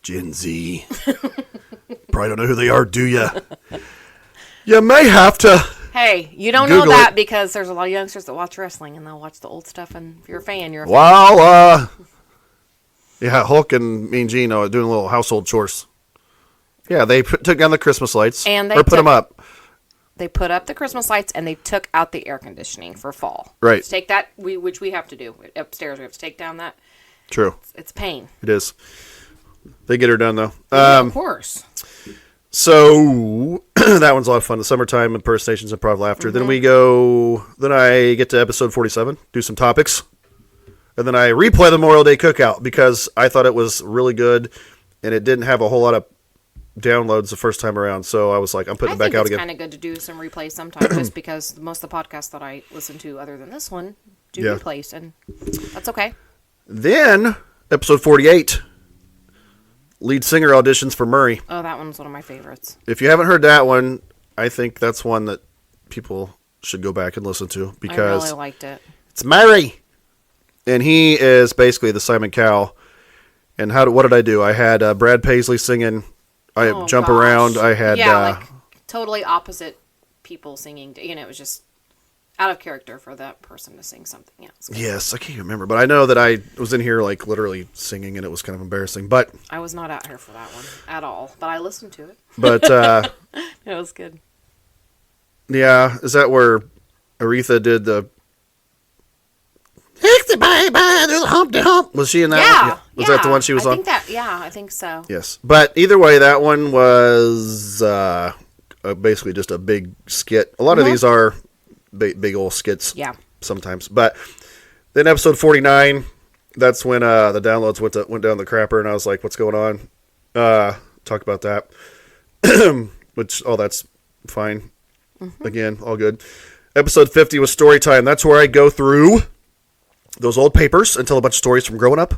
[SPEAKER 1] Gen Z. Probably don't know who they are, do ya? You may have to.
[SPEAKER 2] Hey, you don't
[SPEAKER 1] Google
[SPEAKER 2] know that
[SPEAKER 1] it.
[SPEAKER 2] Because there's a lot of youngsters that watch wrestling and they'll watch the old stuff. And if you're a fan, you're a fan.
[SPEAKER 1] Well, yeah, Hulk and Mean Gene doing a little household chores. Yeah, they took down the Christmas lights
[SPEAKER 2] and
[SPEAKER 1] put them up.
[SPEAKER 2] They put up the Christmas lights and they took out the air conditioning for fall.
[SPEAKER 1] Right.
[SPEAKER 2] Let's take that, which we have to do upstairs. We have to take down that.
[SPEAKER 1] True.
[SPEAKER 2] It's pain.
[SPEAKER 1] It is. They get her done though.
[SPEAKER 2] Yeah, of course.
[SPEAKER 1] So that one's a lot of fun. The Summertime Impersonations Improv Laughter. Then I get to episode 47, do some topics. And then I replay the Memorial Day Cookout because I thought it was really good and it didn't have a whole lot of downloads the first time around. So I was like, I'm putting it back out again.
[SPEAKER 2] It's kind of good to do some replays sometimes just because most of the podcasts that I listen to other than this one do replays and that's okay.
[SPEAKER 1] Then episode 48. Lead singer auditions for Murray.
[SPEAKER 2] Oh, that one's one of my favorites.
[SPEAKER 1] If you haven't heard that one, I think that's one that people should go back and listen to because
[SPEAKER 2] I really liked it.
[SPEAKER 1] It's Murray, and he is basically the Simon Cowell. And what did I do? I had Brad Paisley singing. I jump around. I had
[SPEAKER 2] like totally opposite people singing. It was just out of character for that person to sing something else.
[SPEAKER 1] Yes, I can't remember, but I know that I was in here like literally singing, and it was kind of embarrassing. But
[SPEAKER 2] I was not out here for that one at all. But I listened to it.
[SPEAKER 1] But
[SPEAKER 2] it was good.
[SPEAKER 1] Yeah, is that where Aretha did the Sexy baby, do the Humpty Hump. Was she in that one? Yeah. Was that the one she was on?
[SPEAKER 2] I think so.
[SPEAKER 1] Yes. But either way, that one was basically just a big skit. A lot of these are big old skits.
[SPEAKER 2] Yeah.
[SPEAKER 1] Sometimes. But then episode 49, that's when the downloads went down the crapper, and I was like, what's going on? Talk about that. Which, that's fine. Again, all good. Episode 50 was story time. That's where I go through those old papers and tell a bunch of stories from growing up.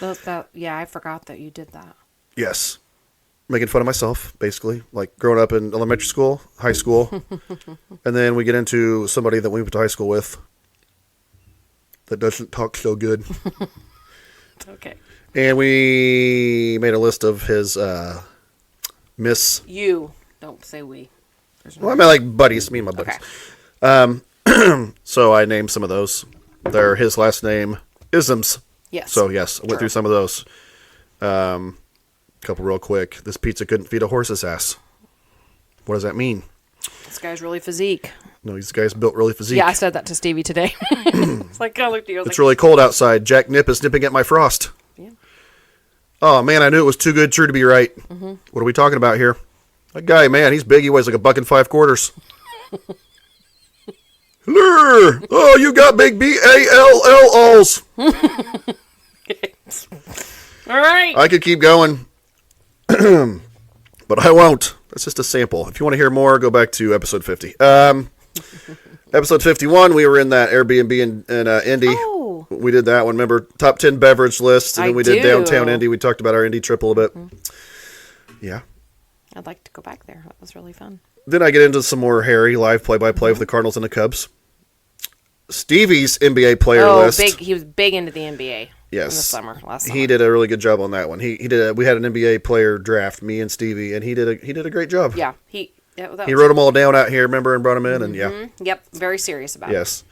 [SPEAKER 2] I forgot that you did that.
[SPEAKER 1] Yes. Making fun of myself, basically. Like growing up in elementary school, high school. And then we get into somebody that we went to high school with that doesn't talk so good.
[SPEAKER 2] Okay.
[SPEAKER 1] And we made a list of his miss.
[SPEAKER 2] You. Don't say we.
[SPEAKER 1] Well, I mean like buddies. Me and my buddies. Okay. So I named some of those. They're his last name isms.
[SPEAKER 2] Yes.
[SPEAKER 1] So yes, I went through some of those. Couple real quick. This pizza couldn't feed a horse's ass. What does that mean?
[SPEAKER 2] This guy's really physique.
[SPEAKER 1] No, these guys built really physique.
[SPEAKER 2] Yeah, I said that to Stevie today. It's like, I looked at you.
[SPEAKER 1] It's really cold outside. Jack Nip is nipping at my frost.
[SPEAKER 2] Yeah.
[SPEAKER 1] Oh man, I knew it was too good true to be right. What are we talking about here? That guy, man, he's big. He weighs like $1.05. Hello. Oh, you got big BALLs.
[SPEAKER 2] All right.
[SPEAKER 1] I could keep going, but I won't. That's just a sample. If you want to hear more, go back to episode 50. Episode 51, we were in that Airbnb in Indy. Oh. We did that one. Remember, top 10 beverage list, and then we did downtown Indy. We talked about our Indy trip a little bit. Yeah.
[SPEAKER 2] I'd like to go back there. That was really fun.
[SPEAKER 1] Then I get into some more Harry live play-by-play of the Cardinals and the Cubs. Stevie's NBA player list.
[SPEAKER 2] He was big into the NBA.
[SPEAKER 1] Yes.
[SPEAKER 2] In the summer, last summer.
[SPEAKER 1] He did a really good job on that one. We had an NBA player draft, me and Stevie, and he did a great job.
[SPEAKER 2] Yeah.
[SPEAKER 1] He wrote them all down out here, remember, and brought them in, and yeah.
[SPEAKER 2] Yep. Very serious about it.
[SPEAKER 1] Yes.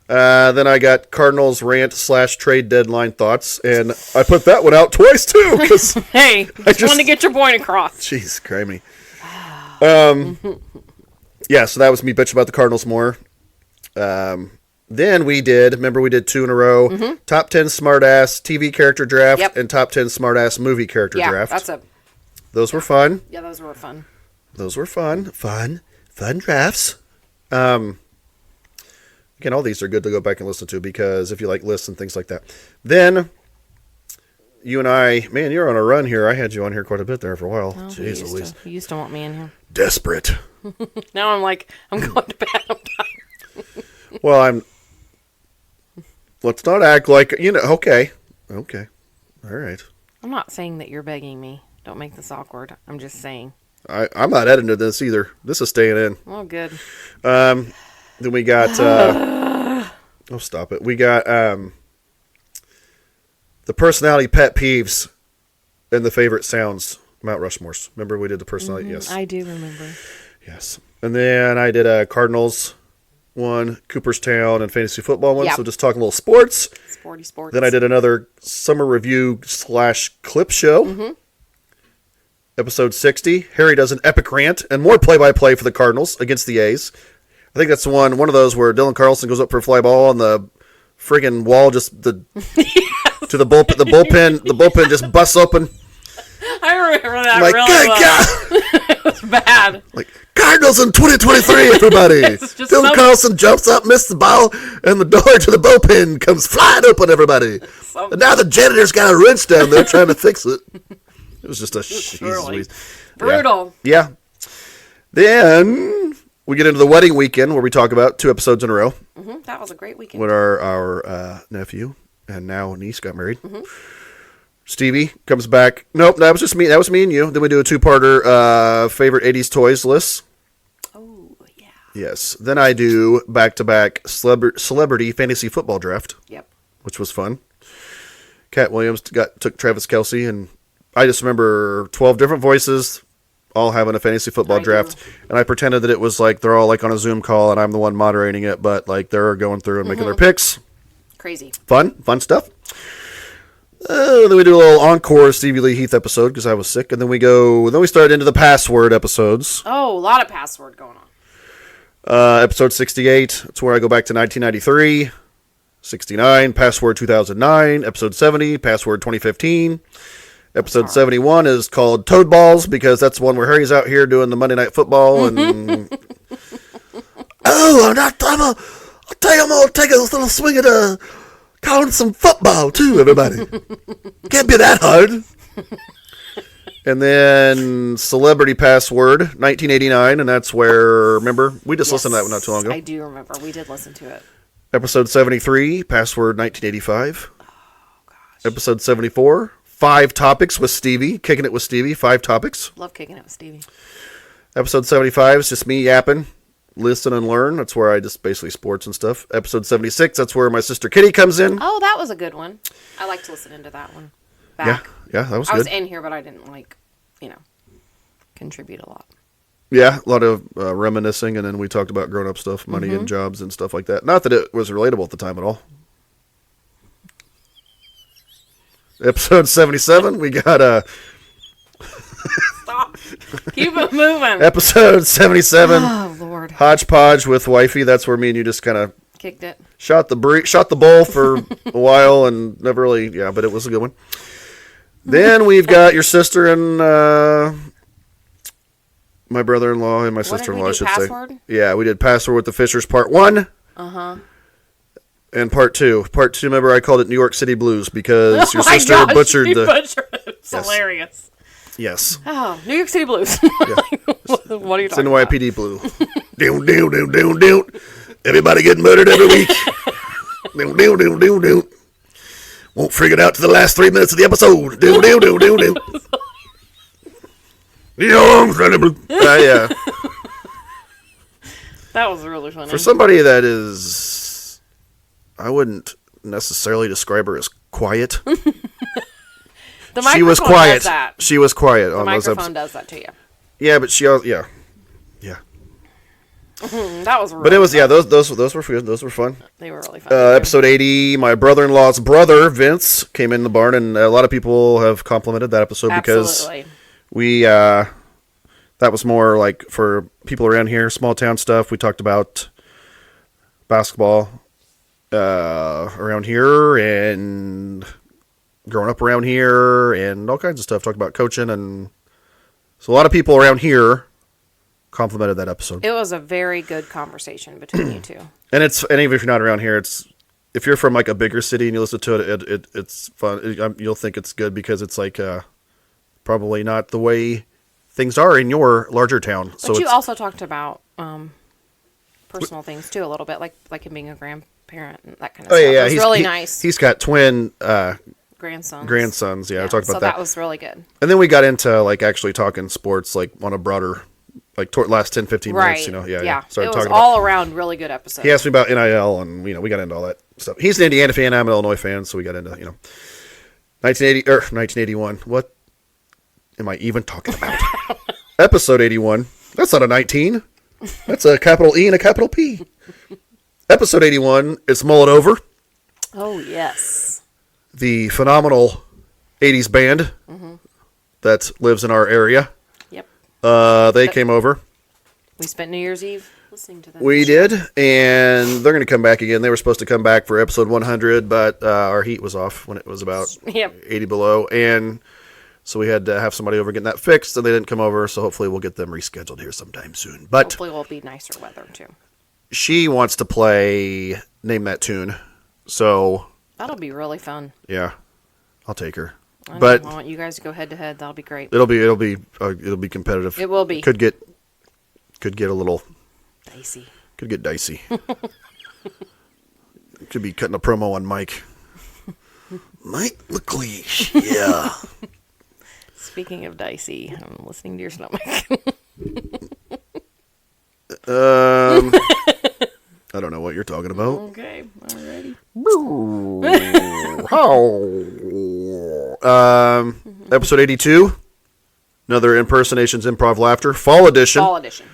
[SPEAKER 1] Then I got Cardinals rant / trade deadline thoughts, and I put that one out twice too. Cause
[SPEAKER 2] hey, just want to get your point across.
[SPEAKER 1] Jeez, crimey. Yeah, so that was me bitching about the Cardinals more. Then we did 2 in a row. Top 10 smartass TV character draft and top 10 smartass movie character draft. Those were fun.
[SPEAKER 2] Yeah, those were fun.
[SPEAKER 1] Fun drafts. Again, all these are good to go back and listen to because if you like lists and things like that. Then you and I, man, you're on a run here. I had you on here quite a bit there for a while.
[SPEAKER 2] Oh, Jeez Louise. You used to want me in here.
[SPEAKER 1] Desperate.
[SPEAKER 2] Now I'm like, I'm going to bed. I'm tired.
[SPEAKER 1] Well, let's not act like, okay. All right.
[SPEAKER 2] I'm not saying that you're begging me. Don't make this awkward. I'm just saying.
[SPEAKER 1] I'm not editing this either. This is staying in.
[SPEAKER 2] Oh, good.
[SPEAKER 1] Then we got, oh, stop it. We got, the personality pet peeves and the favorite sounds, Mount Rushmore's. Remember we did the personality? Yes.
[SPEAKER 2] I do remember.
[SPEAKER 1] Yes. And then I did a Cardinals one, Cooperstown, and fantasy football one. Yep. So just talking a little sports.
[SPEAKER 2] Sporty sports.
[SPEAKER 1] Then I did another summer review / clip show. Episode 60. Harry does an epic rant and more play-by-play for the Cardinals against the A's. I think that's one of those where Dylan Carlson goes up for a fly ball and the friggin' wall to the bullpen. The bullpen just busts open.
[SPEAKER 2] I remember that
[SPEAKER 1] like,
[SPEAKER 2] really well. It was bad.
[SPEAKER 1] Like, Cardinals in 2023, everybody. Dylan Carlson jumps up, misses the ball, and the door to the bullpen comes flying open, everybody. And now the janitor's got a wrench down there trying to fix it. It was just a
[SPEAKER 2] brutal.
[SPEAKER 1] Yeah. Then we get into the wedding weekend where we talk about 2 episodes in a row.
[SPEAKER 2] That was a great weekend.
[SPEAKER 1] When our nephew and now niece got married. Stevie comes back. Nope, that was just me. That was me and you. Then we do a 2-parter favorite 80s toys list.
[SPEAKER 2] Oh, yeah.
[SPEAKER 1] Yes. Then I do back-to-back celebrity fantasy football draft.
[SPEAKER 2] Yep.
[SPEAKER 1] Which was fun. Cat Williams took Travis Kelce, and I just remember 12 different voices all having a fantasy football draft. And I pretended that it was like they're all like on a Zoom call and I'm the one moderating it, but like they're going through and making their picks.
[SPEAKER 2] Crazy.
[SPEAKER 1] Fun stuff. Then we do a little encore Stevie Lee Heath episode because I was sick, and then we start into the password episodes.
[SPEAKER 2] Oh, a lot of password going on.
[SPEAKER 1] Episode 68. That's where I go back to 1993. 69, Password 2009. Episode 70, Password 2015. Episode 71 is called Toad Balls because that's the one where Harry's out here doing the Monday Night Football. And I'll tell you, I'm going to take a little swing at calling some football, too, everybody. Can't be that hard. And then Celebrity Password, 1989, and that's where, remember, we just listened to that one not too long ago.
[SPEAKER 2] I do remember. We did listen to it.
[SPEAKER 1] Episode 73, Password 1985.
[SPEAKER 2] Oh, gosh.
[SPEAKER 1] Episode 74, 5 Topics with Stevie, Kicking It with Stevie, 5 Topics.
[SPEAKER 2] Love Kicking It with Stevie.
[SPEAKER 1] Episode 75 is just me yapping, listen and learn. That's where I just basically sports and stuff. Episode 76, that's where my sister Kitty comes in.
[SPEAKER 2] Oh, that was a good one. I liked listening to that one. Back.
[SPEAKER 1] Yeah, that was good.
[SPEAKER 2] I was in here, but I didn't contribute a lot.
[SPEAKER 1] Yeah, a lot of reminiscing, and then we talked about grown-up stuff, money and jobs and stuff like that. Not that it was relatable at the time at all. Episode 77, we got
[SPEAKER 2] Stop. Keep it moving.
[SPEAKER 1] Episode 77.
[SPEAKER 2] Oh, Lord.
[SPEAKER 1] Hodgepodge with Wifey. That's where me and you just kind of
[SPEAKER 2] kicked it.
[SPEAKER 1] Shot the bull for a while and never really, but it was a good one. Then we've got your sister and my brother-in-law and my sister-in-law, I should
[SPEAKER 2] Password?
[SPEAKER 1] say. Yeah, we did Password with the Fishers Part 1.
[SPEAKER 2] Uh-huh.
[SPEAKER 1] And Part 2. Part 2, remember, I called it New York City Blues because your sister butchered the...
[SPEAKER 2] It's hilarious.
[SPEAKER 1] Yes.
[SPEAKER 2] Oh, New York City Blues.
[SPEAKER 1] Yeah.
[SPEAKER 2] What are you talking about?
[SPEAKER 1] It's NYPD Blue. Down. Everybody getting murdered every week. Down. Won't figure it out to the last 3 minutes of the episode. Down. Yeah.
[SPEAKER 2] That was really funny.
[SPEAKER 1] For somebody that is, I wouldn't necessarily describe her as quiet.
[SPEAKER 2] She was quiet. Does that.
[SPEAKER 1] She was quiet
[SPEAKER 2] on those episodes. The microphone does that to you.
[SPEAKER 1] Yeah, but she also, yeah.
[SPEAKER 2] That was really
[SPEAKER 1] But it was, fun. Those were good. Those were fun.
[SPEAKER 2] They were really fun.
[SPEAKER 1] Episode 80, my brother-in-law's brother, Vince, came in the barn, and a lot of people have complimented that episode because we, that was more like for people around here, small town stuff. We talked about basketball around here and growing up around here and all kinds of stuff. Talked about coaching, and so a lot of people around here complimented that episode.
[SPEAKER 2] It was a very good conversation between you two.
[SPEAKER 1] And even if you're not around here, if you're from like a bigger city and you listen to it, it's fun. You'll think it's good because it's like probably not the way things are in your larger town.
[SPEAKER 2] But you also talked about personal things too a little bit, like him being a grandparent and that kind of stuff.
[SPEAKER 1] Yeah,
[SPEAKER 2] it was really nice.
[SPEAKER 1] He's got twin
[SPEAKER 2] grandsons.
[SPEAKER 1] Yeah, I talked about that.
[SPEAKER 2] So that was really good.
[SPEAKER 1] And then we got into like actually talking sports like on a broader, like last 10, 15 minutes,
[SPEAKER 2] Yeah. It was all around really good episode.
[SPEAKER 1] He asked me about NIL and, we got into all that stuff. He's an Indiana fan, I'm an Illinois fan, so we got into, 1981. What am I even talking about? Episode 81. That's not a 19. That's a capital E and a capital P. Episode 81, it's Mull It Over.
[SPEAKER 2] Oh, yes.
[SPEAKER 1] The phenomenal 80s band that lives in our area.
[SPEAKER 2] Yep.
[SPEAKER 1] They came over.
[SPEAKER 2] We spent New Year's Eve listening to them.
[SPEAKER 1] We did, and they're going to come back again. They were supposed to come back for episode 100, but our heat was off when it was about 80 below, and so we had to have somebody over getting that fixed, and they didn't come over, so hopefully we'll get them rescheduled here sometime soon. But
[SPEAKER 2] hopefully it'll be nicer weather, too.
[SPEAKER 1] She wants to play Name That Tune, so...
[SPEAKER 2] That'll be really fun.
[SPEAKER 1] Yeah, I'll take her.
[SPEAKER 2] I want you guys to go head to head. That'll be great.
[SPEAKER 1] It'll be competitive.
[SPEAKER 2] It will be.
[SPEAKER 1] Could get a little
[SPEAKER 2] dicey.
[SPEAKER 1] Could get dicey. Could be cutting a promo on Mike. Mike McLeish. Yeah.
[SPEAKER 2] Speaking of dicey, I'm listening to your stomach.
[SPEAKER 1] I don't know what you're talking about.
[SPEAKER 2] Okay, alrighty.
[SPEAKER 1] Episode 82. Another impersonations, improv, laughter. Fall edition.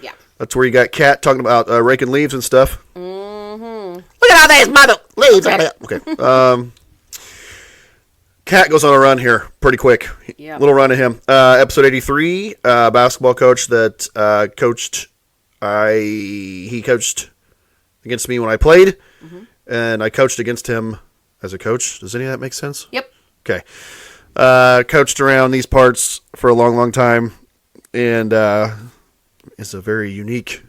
[SPEAKER 2] Yeah.
[SPEAKER 1] That's where you got Kat talking about raking leaves and stuff.
[SPEAKER 2] Mm-hmm.
[SPEAKER 1] Look at all these mother leaves out here. Okay. Kat goes on a run here pretty quick.
[SPEAKER 2] Yeah.
[SPEAKER 1] Little run to him. Episode 83. Basketball coach that coached. He coached against me when I played, and I coached against him as a coach. Does any of that make sense?
[SPEAKER 2] Yep.
[SPEAKER 1] Okay. Coached around these parts for a long, long time, and it's a very unique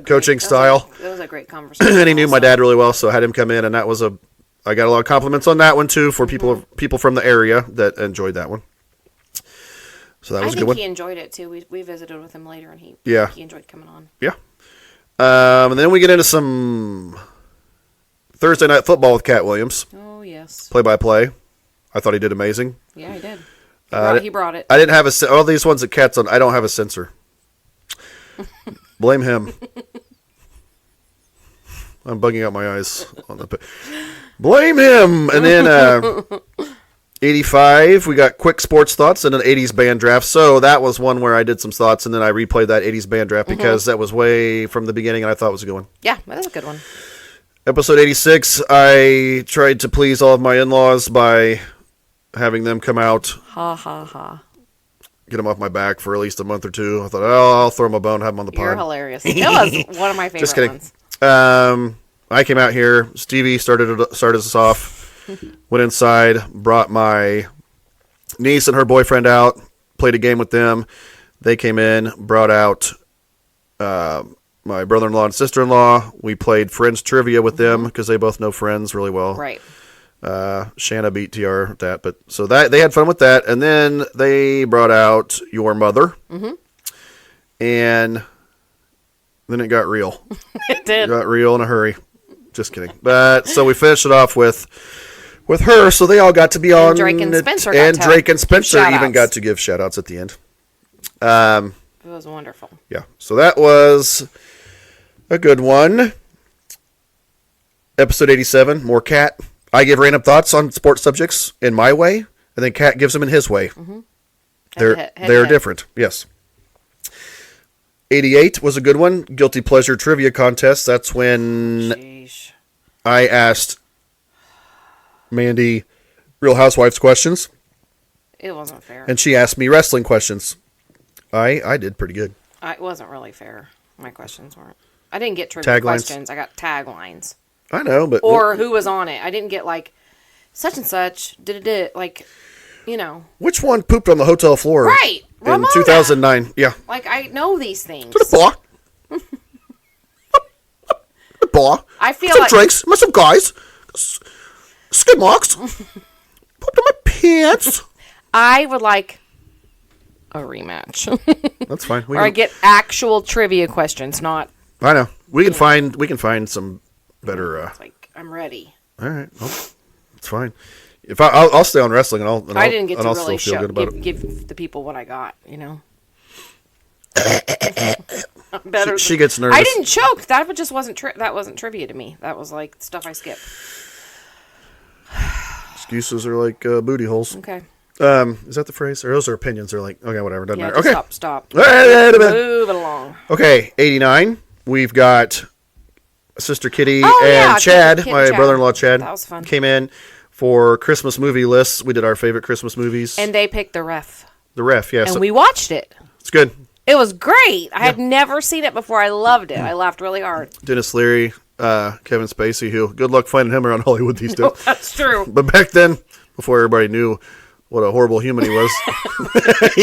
[SPEAKER 1] coaching style.
[SPEAKER 2] That was a great conversation.
[SPEAKER 1] And he knew my dad really well, so I had him come in, and I got a lot of compliments on that one too for people from the area that enjoyed that one. So that was a good one.
[SPEAKER 2] I think he enjoyed it too. We visited with him later, and he enjoyed coming on.
[SPEAKER 1] Yeah. And then we get into some Thursday night football with Cat Williams.
[SPEAKER 2] Oh yes.
[SPEAKER 1] Play-by-play. I thought he did amazing.
[SPEAKER 2] Yeah, he did. He brought it.
[SPEAKER 1] I didn't have all these ones that Cat's on. I don't have a censor. Blame him. I'm bugging out my eyes on the. Blame him. And then 85, we got quick sports thoughts and an 80s band draft. So that was one where I did some thoughts, and then I replayed that 80s band draft because that was way from the beginning, and I thought it was a good one.
[SPEAKER 2] Yeah, that was a good one.
[SPEAKER 1] Episode 86, I tried to please all of my in-laws by having them come out.
[SPEAKER 2] Ha, ha, ha.
[SPEAKER 1] Get them off my back for at least a month or two. I thought, I'll throw them a bone, have them on the pod.
[SPEAKER 2] You're hilarious. That was one of my favorite
[SPEAKER 1] Just kidding.
[SPEAKER 2] ones.
[SPEAKER 1] I came out here. Stevie started us off. Went inside, brought my niece and her boyfriend out, played a game with them. They came in, brought out my brother-in-law and sister-in-law. We played Friends Trivia with them because they both know Friends really well.
[SPEAKER 2] Right.
[SPEAKER 1] Shanna beat TR at that. But so that they had fun with that. And then they brought out your mother. Mm-hmm. And then it got real.
[SPEAKER 2] It did.
[SPEAKER 1] It got real in a hurry. Just kidding. But so we finished it off with her, so they all got to be on.
[SPEAKER 2] Drake and Spencer
[SPEAKER 1] Drake and Spencer even got to give shout-outs at the end.
[SPEAKER 2] It was wonderful.
[SPEAKER 1] Yeah, so that was a good one. Episode 87, more Cat. I give random thoughts on sports subjects in my way, and then Cat gives them in his way. Mm-hmm. They're different, yes. 88 was a good one. Guilty Pleasure Trivia Contest. That's when I asked Mandy Real Housewives questions.
[SPEAKER 2] It wasn't fair.
[SPEAKER 1] And she asked me wrestling questions. I did pretty good.
[SPEAKER 2] It wasn't really fair. My questions weren't. I didn't get trivia questions. I got taglines.
[SPEAKER 1] I know, but...
[SPEAKER 2] Or who was on it. I didn't get, like, such and such, like, you know.
[SPEAKER 1] Which one pooped on the hotel floor?
[SPEAKER 2] Right!
[SPEAKER 1] In
[SPEAKER 2] Ramona.
[SPEAKER 1] 2009, yeah.
[SPEAKER 2] Like, I know these things. I feel
[SPEAKER 1] some
[SPEAKER 2] like...
[SPEAKER 1] drinks, some guys, skid marks, pooped on my pants.
[SPEAKER 2] I would like a rematch.
[SPEAKER 1] That's fine.
[SPEAKER 2] I get actual trivia questions, not...
[SPEAKER 1] I know. We can find some better...
[SPEAKER 2] It's like, I'm ready.
[SPEAKER 1] All right. Well, it's fine. If I'll stay on wrestling,
[SPEAKER 2] I didn't get to really give the people what I got, you know.
[SPEAKER 1] She gets nervous.
[SPEAKER 2] I didn't choke. That just wasn't that wasn't trivia to me. That was like stuff I skipped.
[SPEAKER 1] Excuses are like booty holes.
[SPEAKER 2] Okay.
[SPEAKER 1] Is that the phrase? Or those are opinions? They're like, okay, whatever. Doesn't matter. Okay.
[SPEAKER 2] Stop. Move it along.
[SPEAKER 1] Okay, 89. We've got Sister Kitty and Chad, my brother-in-law Chad.
[SPEAKER 2] That was fun.
[SPEAKER 1] Came in for Christmas movie lists. We did our favorite Christmas movies.
[SPEAKER 2] And they picked The Ref.
[SPEAKER 1] The Ref, yes.
[SPEAKER 2] And we watched it.
[SPEAKER 1] It's good.
[SPEAKER 2] It was great. I had never seen it before. I loved it. I laughed really hard.
[SPEAKER 1] Dennis Leary, Kevin Spacey, who good luck finding him around Hollywood these days.
[SPEAKER 2] Oh, that's true.
[SPEAKER 1] But back then, before everybody knew what a horrible human he was,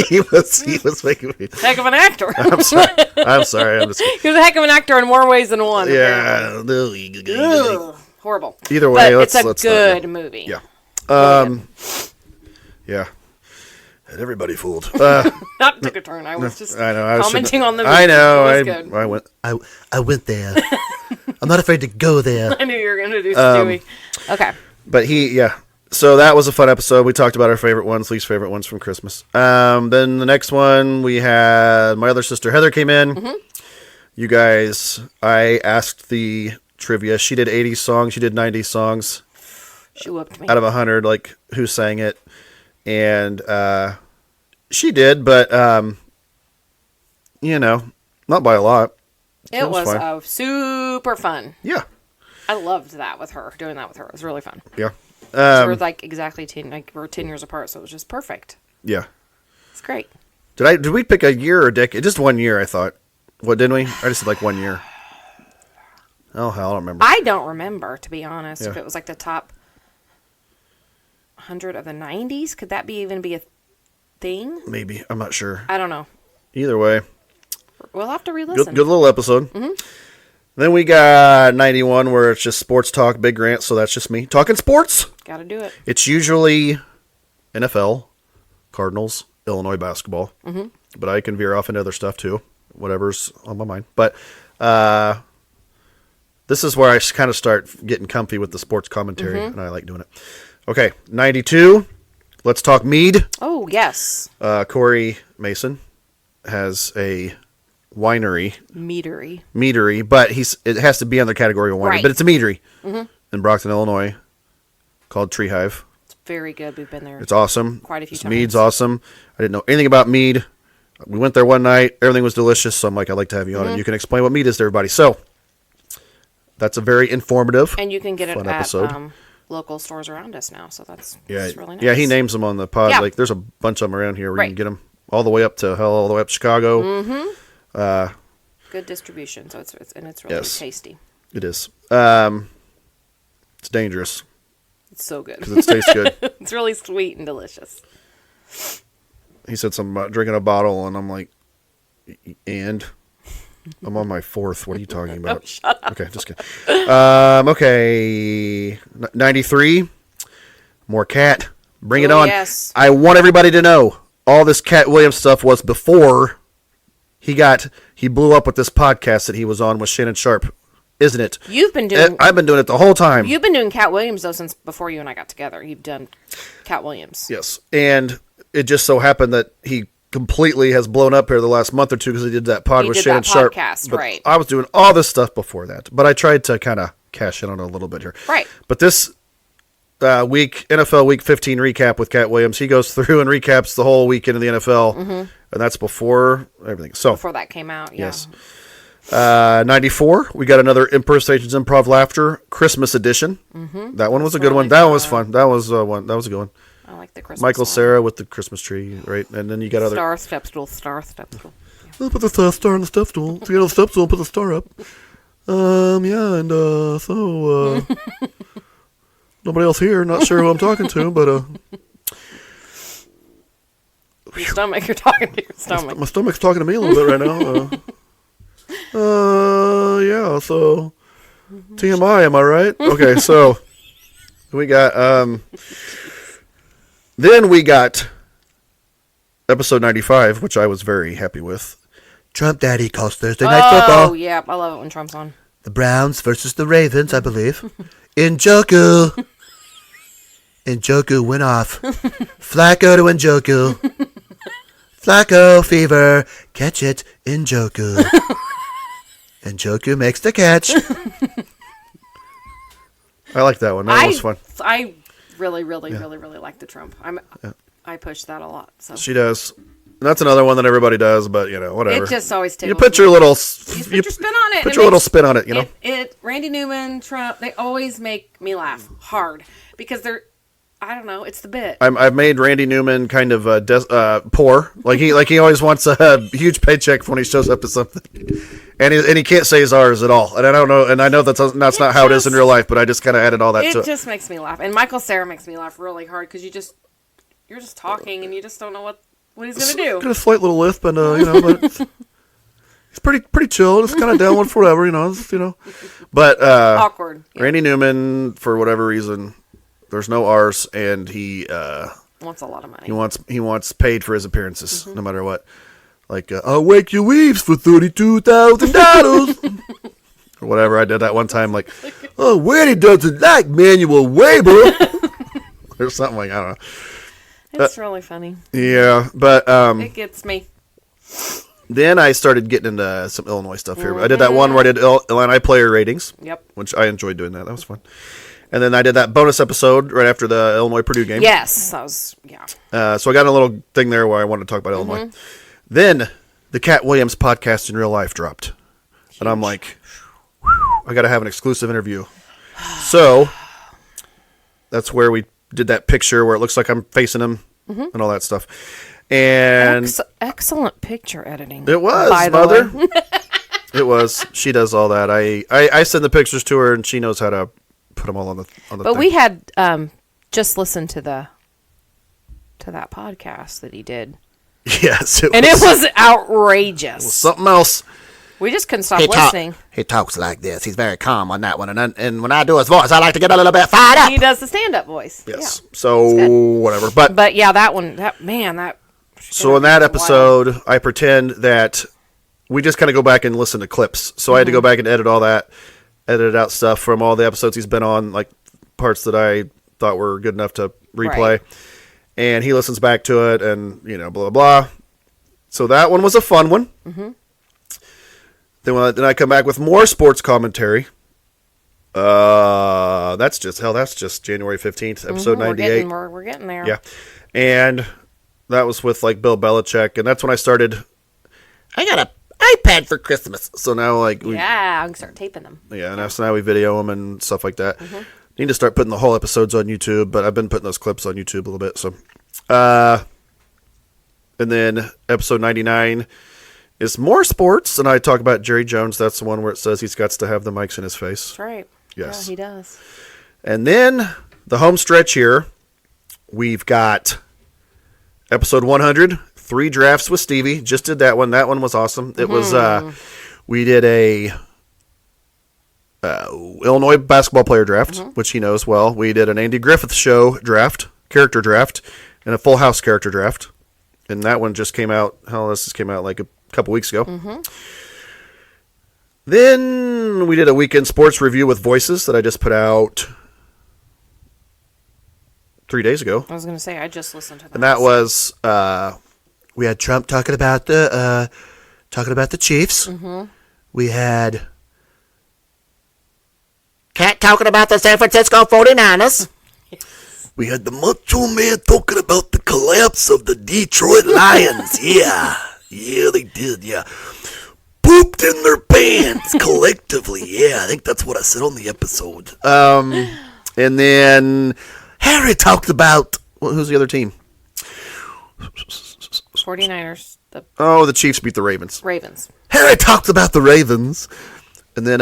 [SPEAKER 1] he was making me...
[SPEAKER 2] Heck of an actor.
[SPEAKER 1] I'm sorry. I'm just kidding.
[SPEAKER 2] He was a heck of an actor in more ways than one.
[SPEAKER 1] Yeah.
[SPEAKER 2] Horrible.
[SPEAKER 1] Either way,
[SPEAKER 2] but it's a good movie.
[SPEAKER 1] Yeah. Yeah. Had everybody fooled.
[SPEAKER 2] Not took a turn. I was just commenting on the movie.
[SPEAKER 1] I know.
[SPEAKER 2] It was good.
[SPEAKER 1] I went there. I'm not afraid to go there.
[SPEAKER 2] I knew you were going to do Stewie. Okay.
[SPEAKER 1] But so that was a fun episode. We talked about our favorite ones, least favorite ones from Christmas. Then the next one, we had my other sister Heather came in. Mm-hmm. You guys, I asked the trivia. She did 80s songs. She did 90s songs.
[SPEAKER 2] She whooped me.
[SPEAKER 1] Out of 100, like, who sang it. And she did, but, not by a lot.
[SPEAKER 2] It was super fun.
[SPEAKER 1] Yeah.
[SPEAKER 2] I loved that with her, doing that with her. It was really fun.
[SPEAKER 1] Yeah.
[SPEAKER 2] We're like exactly 10, we're 10 years apart, so it was just perfect.
[SPEAKER 1] Yeah.
[SPEAKER 2] It's great.
[SPEAKER 1] Did we pick a year or a decade? Just 1 year, I thought. What, didn't we? I just said like 1 year. Oh, hell, I don't remember.
[SPEAKER 2] I don't remember, to be honest,
[SPEAKER 1] Yeah.
[SPEAKER 2] if it was like the top 100 of the 90s. Could that even be a thing?
[SPEAKER 1] Maybe. I'm not sure.
[SPEAKER 2] I don't know.
[SPEAKER 1] Either way.
[SPEAKER 2] We'll have to re-listen.
[SPEAKER 1] Good little episode.
[SPEAKER 2] Mm-hmm.
[SPEAKER 1] Then we got 91 where it's just sports talk, Big Grant, so that's just me talking sports.
[SPEAKER 2] Gotta do it.
[SPEAKER 1] It's usually NFL, Cardinals, Illinois basketball, but I can veer off into other stuff too, whatever's on my mind. But this is where I kind of start getting comfy with the sports commentary, and I like doing it. Okay, 92, let's talk mead.
[SPEAKER 2] Oh, yes.
[SPEAKER 1] Corey Mason has a winery.
[SPEAKER 2] Meadery.
[SPEAKER 1] But it has to be on the category of winery.
[SPEAKER 2] Right.
[SPEAKER 1] But it's a meadery in Brockton, Illinois, called Tree Hive.
[SPEAKER 2] It's very good. We've been there.
[SPEAKER 1] It's awesome.
[SPEAKER 2] Quite a few times.
[SPEAKER 1] Mead's awesome. I didn't know anything about mead. We went there one night. Everything was delicious. So I'm like, I'd like to have you on and you can explain what mead is to everybody. So that's a very informative,
[SPEAKER 2] and you can get it
[SPEAKER 1] fun
[SPEAKER 2] at
[SPEAKER 1] episode.
[SPEAKER 2] Local stores around us now. So that's really nice.
[SPEAKER 1] Yeah, he names them on the pod.
[SPEAKER 2] Yeah.
[SPEAKER 1] Like there's a bunch of them around here where you can get them all the way up to all the way up to Chicago.
[SPEAKER 2] Good distribution. So it's really tasty.
[SPEAKER 1] It is. It's dangerous.
[SPEAKER 2] It's so good.
[SPEAKER 1] Because it tastes good.
[SPEAKER 2] It's really sweet and delicious.
[SPEAKER 1] He said something about drinking a bottle, and I'm like, and I'm on my fourth. What are you talking about?
[SPEAKER 2] Oh, shut up.
[SPEAKER 1] Okay, just kidding. Okay, 93. More Cat. Bring it on.
[SPEAKER 2] Yes.
[SPEAKER 1] I want everybody to know all this Cat Williams stuff was before he blew up with this podcast that he was on with Shannon Sharp, isn't it? I've been doing it the whole time.
[SPEAKER 2] You've been doing Cat Williams though since before you and I got together. You've done Cat Williams.
[SPEAKER 1] Yes, and it just so happened that he completely has blown up here the last month or two because he did that pod with Shannon Sharp.
[SPEAKER 2] Podcast,
[SPEAKER 1] but
[SPEAKER 2] right?
[SPEAKER 1] I was doing all this stuff before that, but I tried to kind of cash in on it a little bit here.
[SPEAKER 2] Right.
[SPEAKER 1] But this NFL Week 15 recap with Cat Williams, he goes through and recaps the whole weekend of the NFL, and that's before everything. So
[SPEAKER 2] before that came out, yeah.
[SPEAKER 1] Yes. 94, we got another Impersonations Improv Laughter Christmas edition. That one was a good one. That was fun. That was a good one.
[SPEAKER 2] I like the Christmas
[SPEAKER 1] Michael
[SPEAKER 2] one.
[SPEAKER 1] Cera with the Christmas tree, right? And then you got other
[SPEAKER 2] Star step stool. Yeah.
[SPEAKER 1] I'll put the star on the step stool. To get on the step stool, put the star up. Nobody else here. Not sure who I'm talking to, but
[SPEAKER 2] Your stomach. You're talking to your stomach.
[SPEAKER 1] my stomach's talking to me a little bit right now. Yeah. So TMI, am I right? Okay, so we got then we got episode 95, which I was very happy with. Trump Daddy calls Thursday Night Football.
[SPEAKER 2] Oh, yeah. I love it when Trump's on.
[SPEAKER 1] The Browns versus the Ravens, I believe. Njoku. Njoku went off. Flacco to Njoku. Flacco fever. Catch it, Njoku. Njoku makes the catch. I like that one. That was fun.
[SPEAKER 2] I really like the Trump. I push that a lot. So
[SPEAKER 1] she does. That's another one that everybody does, but whatever.
[SPEAKER 2] it just always takes.
[SPEAKER 1] You put your little
[SPEAKER 2] You put your spin on it.
[SPEAKER 1] Put your little spin on it. You know.
[SPEAKER 2] Randy Newman, Trump. They always make me laugh hard because they're. I don't know. It's the bit.
[SPEAKER 1] I've made Randy Newman kind of poor. Like he always wants a huge paycheck when he shows up to something, and he can't say his R's at all. And I don't know. And I know that's not how it is in real life. But I just kind of added all that to it.
[SPEAKER 2] It just makes me laugh. And Michael Cera makes me laugh really hard because you're just talking and you just don't know what he's gonna do.
[SPEAKER 1] Got a slight little lisp, and but he's pretty chill. Just kind of down with whatever, But
[SPEAKER 2] Awkward. Yeah.
[SPEAKER 1] Randy Newman, for whatever reason, there's no R's, and he
[SPEAKER 2] wants a lot of money.
[SPEAKER 1] He wants paid for his appearances, no matter what. Like I'll wake your weaves for $32,000 or whatever. I did that one time. Like, Wendy doesn't like manual labor or something like I don't know.
[SPEAKER 2] It's really funny.
[SPEAKER 1] Yeah, but
[SPEAKER 2] it gets me.
[SPEAKER 1] Then I started getting into some Illinois stuff here. I did that one where I did Illini player ratings.
[SPEAKER 2] Yep.
[SPEAKER 1] Which I enjoyed doing that. That was fun. And then I did that bonus episode right after the Illinois-Purdue game.
[SPEAKER 2] Yes, that was, yeah.
[SPEAKER 1] So I got a little thing there where I wanted to talk about Illinois. Then the Cat Williams podcast in real life dropped. Huge. And I'm like, I got to have an exclusive interview. So that's where we did that picture where it looks like I'm facing him and all that stuff. And
[SPEAKER 2] excellent picture editing.
[SPEAKER 1] It was,
[SPEAKER 2] by the
[SPEAKER 1] Mother.
[SPEAKER 2] way.
[SPEAKER 1] It was. She does all that. I send the pictures to her, and she knows how to put them all on the
[SPEAKER 2] But
[SPEAKER 1] thing.
[SPEAKER 2] we had just listened to that podcast that he did.
[SPEAKER 1] Yes.
[SPEAKER 2] It was outrageous.
[SPEAKER 1] It was something else.
[SPEAKER 2] We just couldn't stop listening.
[SPEAKER 3] He talks like this. He's very calm on that one. And when I do his voice, I like to get a little bit fired up.
[SPEAKER 2] He does the stand-up voice.
[SPEAKER 1] Yes.
[SPEAKER 2] Yeah.
[SPEAKER 1] So, whatever. But
[SPEAKER 2] yeah, that one, that.
[SPEAKER 1] So in that episode, I pretend that we just kind of go back and listen to clips. So I had to go back and edit all that, edit out stuff from all the episodes he's been on, like parts that I thought were good enough to replay.
[SPEAKER 2] Right.
[SPEAKER 1] And he listens back to it and, blah, blah, blah. So that one was a fun one. Mm-hmm. Then I come back with more sports commentary. That's just January 15th, episode 98.
[SPEAKER 2] We're getting there.
[SPEAKER 1] Yeah. And that was with like Bill Belichick, and that's when I started.
[SPEAKER 3] I got an iPad for Christmas.
[SPEAKER 1] So now
[SPEAKER 2] I can start taping them.
[SPEAKER 1] Yeah, so now we video them and stuff like that. Mm-hmm. Need to start putting the whole episodes on YouTube, but I've been putting those clips on YouTube a little bit. So, and then episode 99 is more sports, and I talk about Jerry Jones. That's the one where it says he's got to have the mics in his face.
[SPEAKER 2] That's right.
[SPEAKER 1] Yes,
[SPEAKER 2] yeah, he does.
[SPEAKER 1] And then the home stretch here, we've got episode 100, 3 drafts with Stevie. Just did that one. That one was awesome. It was we did a Illinois basketball player draft, which he knows well. We did an Andy Griffith Show draft, character draft, and a Full House character draft. And that one just came out. This just came out like a couple weeks ago. Mm-hmm. Then we did a weekend sports review with voices that I just put out 3 days ago.
[SPEAKER 2] I was going to say, I just listened to that.
[SPEAKER 1] And that was, we had Trump talking about the Chiefs. Mm-hmm. We had
[SPEAKER 3] Cat talking about the San Francisco 49ers.
[SPEAKER 2] Yes.
[SPEAKER 3] We had the Macho Man talking about the collapse of the Detroit Lions. Yeah, they did, yeah. Pooped in their pants collectively. Yeah, I think that's what I said on the episode.
[SPEAKER 1] And then Harry talked about, who's the other team?
[SPEAKER 2] 49ers.
[SPEAKER 1] The Chiefs beat the Ravens.
[SPEAKER 3] Harry talked about the Ravens.
[SPEAKER 1] And then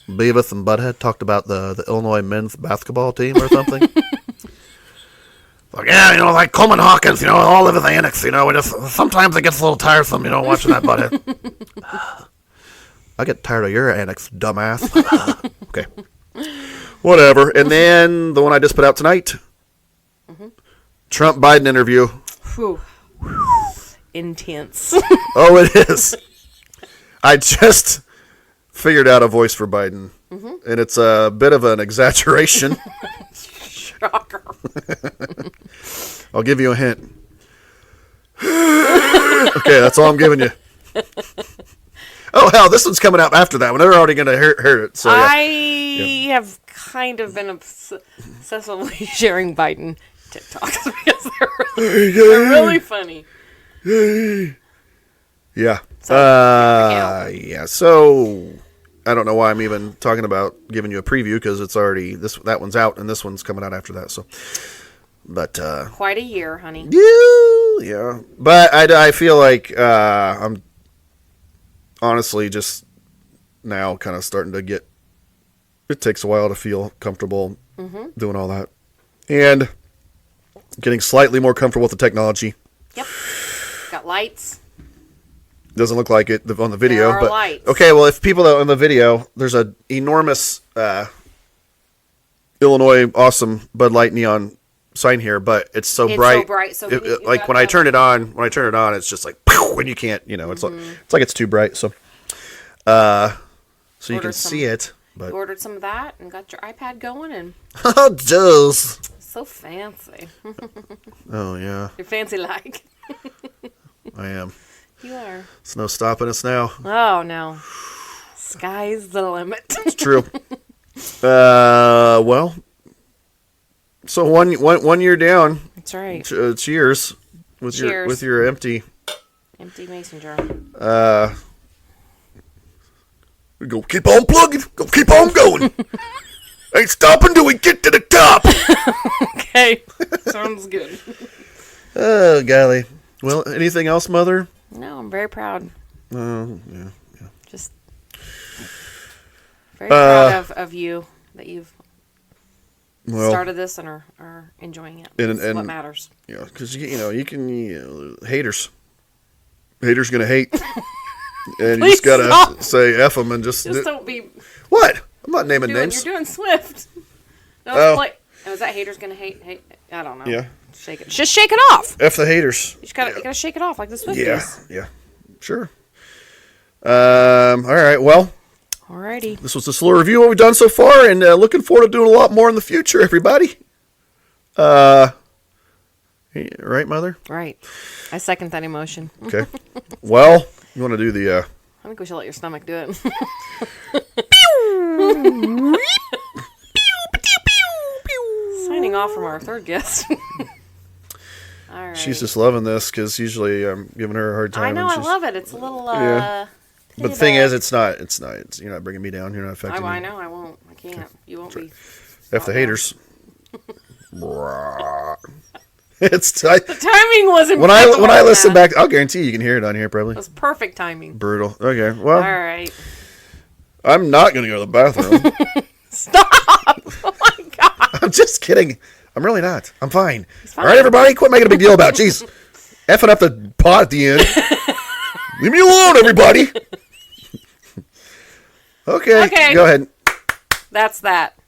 [SPEAKER 1] Beavis and Butthead talked about the Illinois men's basketball team or something.
[SPEAKER 3] Like, yeah, like Coleman Hawkins, all of his antics, sometimes it gets a little tiresome, watching that Butthead.
[SPEAKER 1] I get tired of your antics, dumbass. Okay. Whatever. And then the one I just put out tonight. Mm-hmm. Trump-Biden interview.
[SPEAKER 2] Whew. Intense.
[SPEAKER 1] Oh, it is. I just figured out a voice for Biden. Mm-hmm. And it's a bit of an exaggeration.
[SPEAKER 2] Shocker.
[SPEAKER 1] I'll give you a hint. Okay, that's all I'm giving you. Oh, hell, this one's coming out after that one. They're already going to hear it. So yeah.
[SPEAKER 2] I have kind of been obsessively sharing Biden TikToks because they're really funny.
[SPEAKER 1] Yeah.
[SPEAKER 2] So,
[SPEAKER 1] yeah. So I don't know why I'm even talking about giving you a preview because it's already that one's out and this one's coming out after that. So, but
[SPEAKER 2] quite a year, honey.
[SPEAKER 1] Yeah. But I feel like I'm honestly just now kind of starting to get. It takes a while to feel comfortable doing all that, and getting slightly more comfortable with the technology.
[SPEAKER 2] Yep. Got lights.
[SPEAKER 1] Doesn't look like it on the video,
[SPEAKER 2] there are
[SPEAKER 1] but
[SPEAKER 2] lights.
[SPEAKER 1] Okay. Well, if people on the video, there's an enormous Illinois awesome Bud Light neon sign here, but it's so bright.
[SPEAKER 2] So
[SPEAKER 1] like when I turn it on, it's just like when you can't, it's like it's too bright. So, you can see it. But
[SPEAKER 2] you ordered some of that and got your iPad going, and
[SPEAKER 1] oh, jeez,
[SPEAKER 2] so fancy.
[SPEAKER 1] Oh yeah,
[SPEAKER 2] you're fancy like.
[SPEAKER 1] I am.
[SPEAKER 2] You are.
[SPEAKER 1] There's no stopping us now.
[SPEAKER 2] Oh no, sky's the limit.
[SPEAKER 1] It's true. Well, so one year down.
[SPEAKER 2] That's right.
[SPEAKER 1] Cheers with your empty
[SPEAKER 2] mason jar.
[SPEAKER 1] Go keep on plugging. Go keep on going. Ain't stopping till we get to the top.
[SPEAKER 2] Okay, sounds good.
[SPEAKER 1] Oh golly. Well, anything else, Mother?
[SPEAKER 2] No, I'm very proud.
[SPEAKER 1] Yeah.
[SPEAKER 2] Just very proud of you that you've started this and are enjoying it. That's what matters.
[SPEAKER 1] Yeah, because you can haters gonna hate, and you just gotta say F them and just
[SPEAKER 2] don't be.
[SPEAKER 1] What? I'm not naming names.
[SPEAKER 2] You're doing Swift. No, is that haters gonna hate? I don't know.
[SPEAKER 1] Yeah.
[SPEAKER 2] Shake it. Just shake it off.
[SPEAKER 1] F the haters.
[SPEAKER 2] You gotta shake it off like the Swifties.
[SPEAKER 1] Yeah. Sure. All right. Well.
[SPEAKER 2] Alrighty.
[SPEAKER 1] This was a slow review of what we've done so far, and looking forward to doing a lot more in the future, everybody. Right, Mother?
[SPEAKER 2] Right. I second that emotion.
[SPEAKER 1] Okay. Well, you want to do the...
[SPEAKER 2] I think we should let your stomach do it. Signing off from our third guest. All right.
[SPEAKER 1] She's just loving this, because usually I'm giving her a hard time.
[SPEAKER 2] I know, I love it. It's a little...
[SPEAKER 1] Yeah. But the thing is, it's not. You're not bringing me down. You're not affecting me.
[SPEAKER 2] I know. I won't. I can't. Okay. You won't be.
[SPEAKER 1] F the haters. It's
[SPEAKER 2] the timing wasn't.
[SPEAKER 1] When I listen back, I'll guarantee you can hear it on here probably.
[SPEAKER 2] That's perfect timing.
[SPEAKER 1] Brutal. Okay. Well.
[SPEAKER 2] All right.
[SPEAKER 1] I'm not going to go to the bathroom.
[SPEAKER 2] Stop! Oh my God.
[SPEAKER 1] I'm just kidding. I'm really not. I'm fine. All right, everybody, quit making a big deal about it. Jeez, effing up the pot at the end. Leave me alone, everybody. Okay, go ahead.
[SPEAKER 2] That's that.